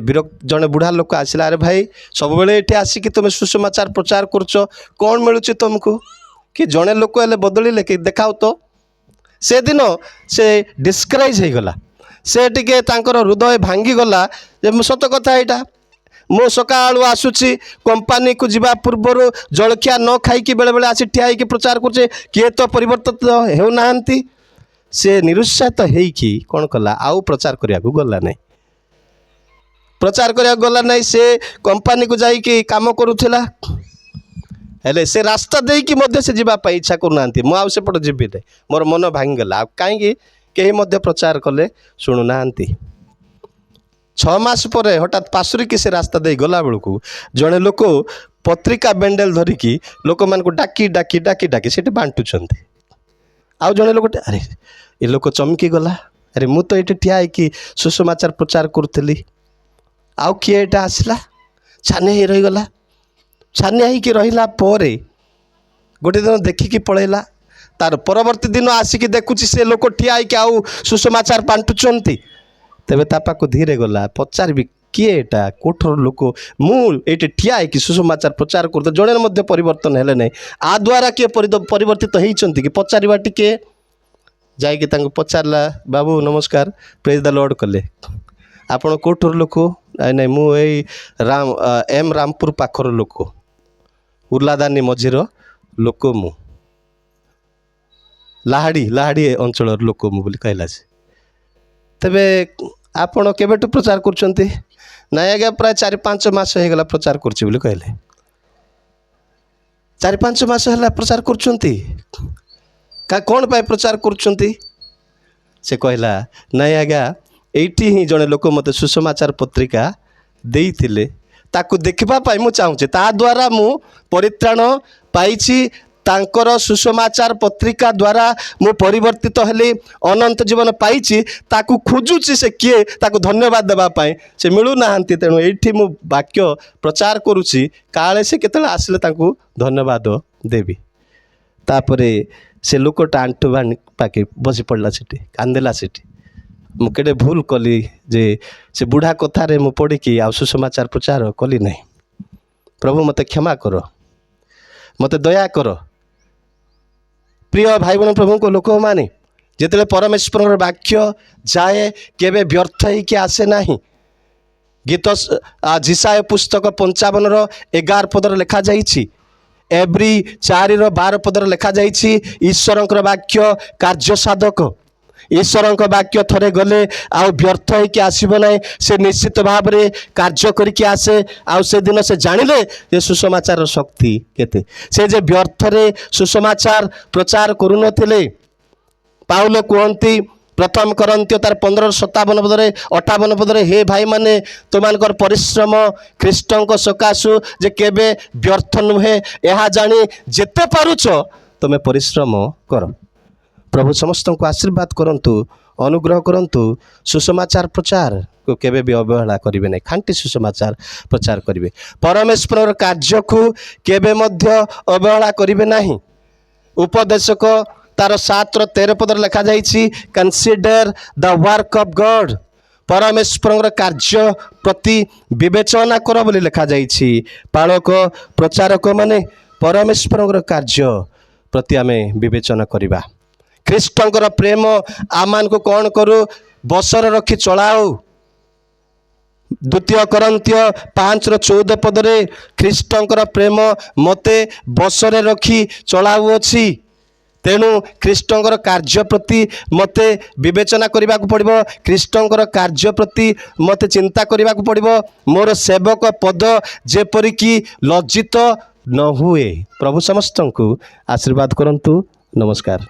ଜଣେ ବୁଢ଼ା ଲୋକ ଆସିଲା, ଆରେ ଭାଇ ସବୁବେଳେ ଏଠି ଆସିକି ତୁମେ ସୁସମାଚାର ପ୍ରଚାର କରୁଛ, କ'ଣ ମିଳୁଛି ତୁମକୁ? କି ଜଣେ ଲୋକ ହେଲେ ବଦଳିଲେ କି? ଦେଖାଉ ତ। ସେଦିନ ସେ ଡିସ୍କରେଜ୍ ହେଇଗଲା। ସେ ଟିକେ ତାଙ୍କର ହୃଦୟ ଭାଙ୍ଗିଗଲା ଯେ ମୁଁ ସତ କଥା ଏଇଟା, ମୁଁ ସକାଳୁ ଆସୁଛି, କମ୍ପାନୀକୁ ଯିବା ପୂର୍ବରୁ ଜଳଖିଆ ନ ଖାଇକି ବେଳେବେଳେ ଆସି ଠିଆ ହେଇକି ପ୍ରଚାର କରୁଛେ, କିଏ ତ ପରିବର୍ତ୍ତନ ହେଉନାହାନ୍ତି। ସେ ନିରୁତ୍ସାହିତ ହେଇକି କ'ଣ କଲା, ଆଉ ପ୍ରଚାର କରିବାକୁ ଗଲା ନାହିଁ। ପ୍ରଚାର କରିବାକୁ ଗଲା ନାହିଁ। ସେ କମ୍ପାନୀକୁ ଯାଇକି କାମ କରୁଥିଲା, ହେଲେ ସେ ରାସ୍ତା ଦେଇକି ମଧ୍ୟ ସେ ଯିବା ପାଇଁ ଇଚ୍ଛା କରୁନାହାନ୍ତି। ମୁଁ ଆଉ ସେପଟେ ଯିବି ନାହିଁ, ମୋର ମନ ଭାଙ୍ଗିଗଲା। ଆଉ କାହିଁକି କେହି ମଧ୍ୟ ପ୍ରଚାର କଲେ ଶୁଣୁନାହାନ୍ତି। 6 ମାସ ପରେ ହଠାତ୍ ପାଶୁରିକି ସେ ରାସ୍ତା ଦେଇ ଗଲା ବେଳକୁ ଜଣେ ଲୋକ ପତ୍ରିକା ବେଣ୍ଡେଲ ଧରିକି ଲୋକମାନଙ୍କୁ ଡାକି ଡାକି ଡାକି ଡାକି ସେଠି ବାଣ୍ଟୁଛନ୍ତି। ଆଉ ଜଣେ ଲୋକଟେ, ଆରେ ଏ ଲୋକ ଚମକି ଗଲା, ଆରେ ମୁଁ ତ ଏଠି ଠିଆ ହେଇକି ସୁସମାଚାର ପ୍ରଚାର କରୁଥିଲି, ଆଉ କିଏ ଏଇଟା ଆସିଲା? ଛାନିଆ ହେଇ ରହିଗଲା। ଛାନିଆ ହେଇକି ରହିଲା ପରେ ଗୋଟେ ଦିନ ଦେଖିକି ପଳେଇଲା। ତାର ପରବର୍ତ୍ତୀ ଦିନ ଆସିକି ଦେଖୁଛି ସେ ଲୋକ ଠିଆ ହେଇକି ଆଉ ସୁସମାଚାର ବାଣ୍ଟୁଛନ୍ତି। ତେବେ ତା ପାଖକୁ ଧୀରେ ଗଲା, ପଚାରିବି କିଏ ଏଇଟା, କୋଠର ଲୋକ, ମୁଁ ଏଇଠି ଠିଆ ହେଇକି ସୁସମାଚାର ପ୍ରଚାର କରୁଥିଲି, ଜଣେ ମଧ୍ୟ ପରିବର୍ତ୍ତନ ହେଲେ ନାହିଁ। ଆ ଦ୍ୱାରା କିଏ ପରିବର୍ତ୍ତିତ ହେଇଛନ୍ତି କି? ପଚାରିବା ଟିକେ। ଯାଇକି ତାଙ୍କୁ ପଚାରିଲା, ବାବୁ ନମସ୍କାର, ପ୍ରେଜ୍ ଦ ଲର୍ଡ କଲେ। ଆପଣ କୋଉଠର ଲୋକ? ନାଇଁ ମୁଁ ଏଇ ଏମ୍ ରାମପୁର ପାଖର ଲୋକ, ଉର୍ଲାଦାନୀ ମଝିର ଲୋକ, ମୁଁ ଲାହାଡ଼ି ଅଞ୍ଚଳର ଲୋକ ମୁଁ ବୋଲି କହିଲା ସେ। ତେବେ ଆପଣ କେବେଠୁ ପ୍ରଚାର କରୁଛନ୍ତି? ନାଇଁ ଆଜ୍ଞା ପ୍ରାୟ 4-5 ମାସ ହେଇଗଲା ପ୍ରଚାର କରୁଛି ବୋଲି କହିଲେ। 4-5 ମାସ ହେଲା ପ୍ରଚାର କରୁଛନ୍ତି? କ'ଣ ପାଇଁ ପ୍ରଚାର କରୁଛନ୍ତି? ସେ କହିଲା, ନାଇଁ ଆଜ୍ଞା ଏଇଠି ହିଁ ଜଣେ ଲୋକ ମୋତେ ସୁସମାଚାର ପତ୍ରିକା ଦେଇଥିଲେ, ତାକୁ ଦେଖିବା ପାଇଁ ମୁଁ ଚାହୁଁଛି। ତା ଦ୍ୱାରା ମୁଁ ପରିତ୍ରାଣ ପାଇଛି। ତାଙ୍କର ସୁସମାଚାର ପତ୍ରିକା ଦ୍ୱାରା ମୁଁ ପରିବର୍ତ୍ତିତ ହେଲି, ଅନନ୍ତ ଜୀବନ ପାଇଛି। ତାକୁ ଖୋଜୁଛି ସେ କିଏ, ତାକୁ ଧନ୍ୟବାଦ ଦେବା ପାଇଁ ସେ ମିଳୁନାହାନ୍ତି। ତେଣୁ ଏଇଠି ମୁଁ ବାକ୍ୟ ପ୍ରଚାର କରୁଛି, କାଳେ ସେ କେତେବେଳେ ଆସିଲେ ତାଙ୍କୁ ଧନ୍ୟବାଦ ଦେବି। ତାପରେ ସେ ଲୋକଟା ଆଣ୍ଠୁ ପାଖେ ବସି ପଡ଼ିଲା, ସେଠି କାନ୍ଦିଲା। ସେଠି ମୁଁ କେଡ଼େ ଭୁଲ କଲି ଯେ ସେ ବୁଢ଼ା କଥାରେ ମୁଁ ପଡ଼ିକି ଆଉ ସୁସମାଚାର ପ୍ରଚାର କଲି ନାହିଁ। ପ୍ରଭୁ ମୋତେ କ୍ଷମା କର, ମୋତେ ଦୟା କର। ପ୍ରିୟ ଭାଇ ଭଉଣୀ, ପ୍ରଭୁଙ୍କ ଲୋକମାନେ, ଯେତେବେଳେ ପରମେଶ୍ୱରଙ୍କର ବାକ୍ୟ ଯାଏ କେବେ ବ୍ୟର୍ଥ ହେଇକି ଆସେ ନାହିଁ। ଗୀତ ଜିସାୟ ପୁସ୍ତକ 55:11 ପଦରେ ଲେଖାଯାଇଛି, ଏବ୍ରି 4:12 ପଦରେ ଲେଖାଯାଇଛି, ଈଶ୍ୱରଙ୍କର ବାକ୍ୟ କାର୍ଯ୍ୟ ସାଧକ। ଈଶ୍ୱରଙ୍କ ବାକ୍ୟ ଥରେ ଗଲେ ଆଉ ବ୍ୟର୍ଥ ହେଇକି ଆସିବ ନାହିଁ। ସେ ନିଶ୍ଚିତ ଭାବରେ କାର୍ଯ୍ୟ କରିକି ଆସେ। ଆଉ ସେଦିନ ସେ ଜାଣିଲେ ଯେ ସୁସମାଚାରର ଶକ୍ତି କେତେ। ସେ ଯେ ବ୍ୟର୍ଥରେ ସୁସମାଚାର ପ୍ରଚାର କରୁନଥିଲେ। ପାଉଲ କୁହନ୍ତି 1 କରନ୍ଥୀୟ ତାର 15:57-58 ପଦରେ, ହେ ଭାଇମାନେ, ତୁମାନଙ୍କର ପରିଶ୍ରମ ଖ୍ରୀଷ୍ଟଙ୍କ ସକାଶୁ ଯେ କେବେ ବ୍ୟର୍ଥ ନୁହେଁ, ଏହା ଜାଣି ଯେତେ ପାରୁଛ ତୁମେ ପରିଶ୍ରମ କର। ପ୍ରଭୁ ସମସ୍ତଙ୍କୁ ଆଶୀର୍ବାଦ କରନ୍ତୁ, ଅନୁଗ୍ରହ କରନ୍ତୁ। ସୁସମାଚାର ପ୍ରଚାରକୁ କେବେ ବି ଅବହେଳା କରିବେ ନାହିଁ, ଖାଣ୍ଟି ସୁସମାଚାର ପ୍ରଚାର କରିବେ। ପରମେଶ୍ୱରର କାର୍ଯ୍ୟକୁ କେବେ ମଧ୍ୟ ଅବହେଳା କରିବେ ନାହିଁ। ଉପଦେଶକ ତାର 7:13 ପଦରେ ଲେଖାଯାଇଛି, consider the work of God. ପରମେଶ୍ୱରଙ୍କର କାର୍ଯ୍ୟ ପ୍ରତି ବିବେଚନା କର ବୋଲି ଲେଖାଯାଇଛି। ପାଳକ ପ୍ରଚାରକ ମାନେ ପରମେଶ୍ୱରଙ୍କର କାର୍ଯ୍ୟ ପ୍ରତି ଆମେ ବିବେଚନା କରିବା। ଖ୍ରୀଷ୍ଟଙ୍କର ପ୍ରେମ ଆମମାନଙ୍କୁ କ'ଣ କରୁ? ବଶରେ ରଖି ଚଳାଉ। 2 କରନ୍ଥୀୟ 5:14 ପଦରେ, ଖ୍ରୀଷ୍ଟଙ୍କର ପ୍ରେମ ମୋତେ ବଶରେ ରଖି ଚଳାଉଅଛି। ତେଣୁ ଖ୍ରୀଷ୍ଟଙ୍କର କାର୍ଯ୍ୟ ପ୍ରତି ମୋତେ ବିବେଚନା କରିବାକୁ ପଡ଼ିବ। ଖ୍ରୀଷ୍ଟଙ୍କର କାର୍ଯ୍ୟ ପ୍ରତି ମୋତେ ଚିନ୍ତା କରିବାକୁ ପଡ଼ିବ। ମୋର ସେବକ ପଦ ଯେପରିକି ଲଜ୍ଜିତ ନ ହୁଏ। ପ୍ରଭୁ ସମସ୍ତଙ୍କୁ ଆଶୀର୍ବାଦ କରନ୍ତୁ। ନମସ୍କାର।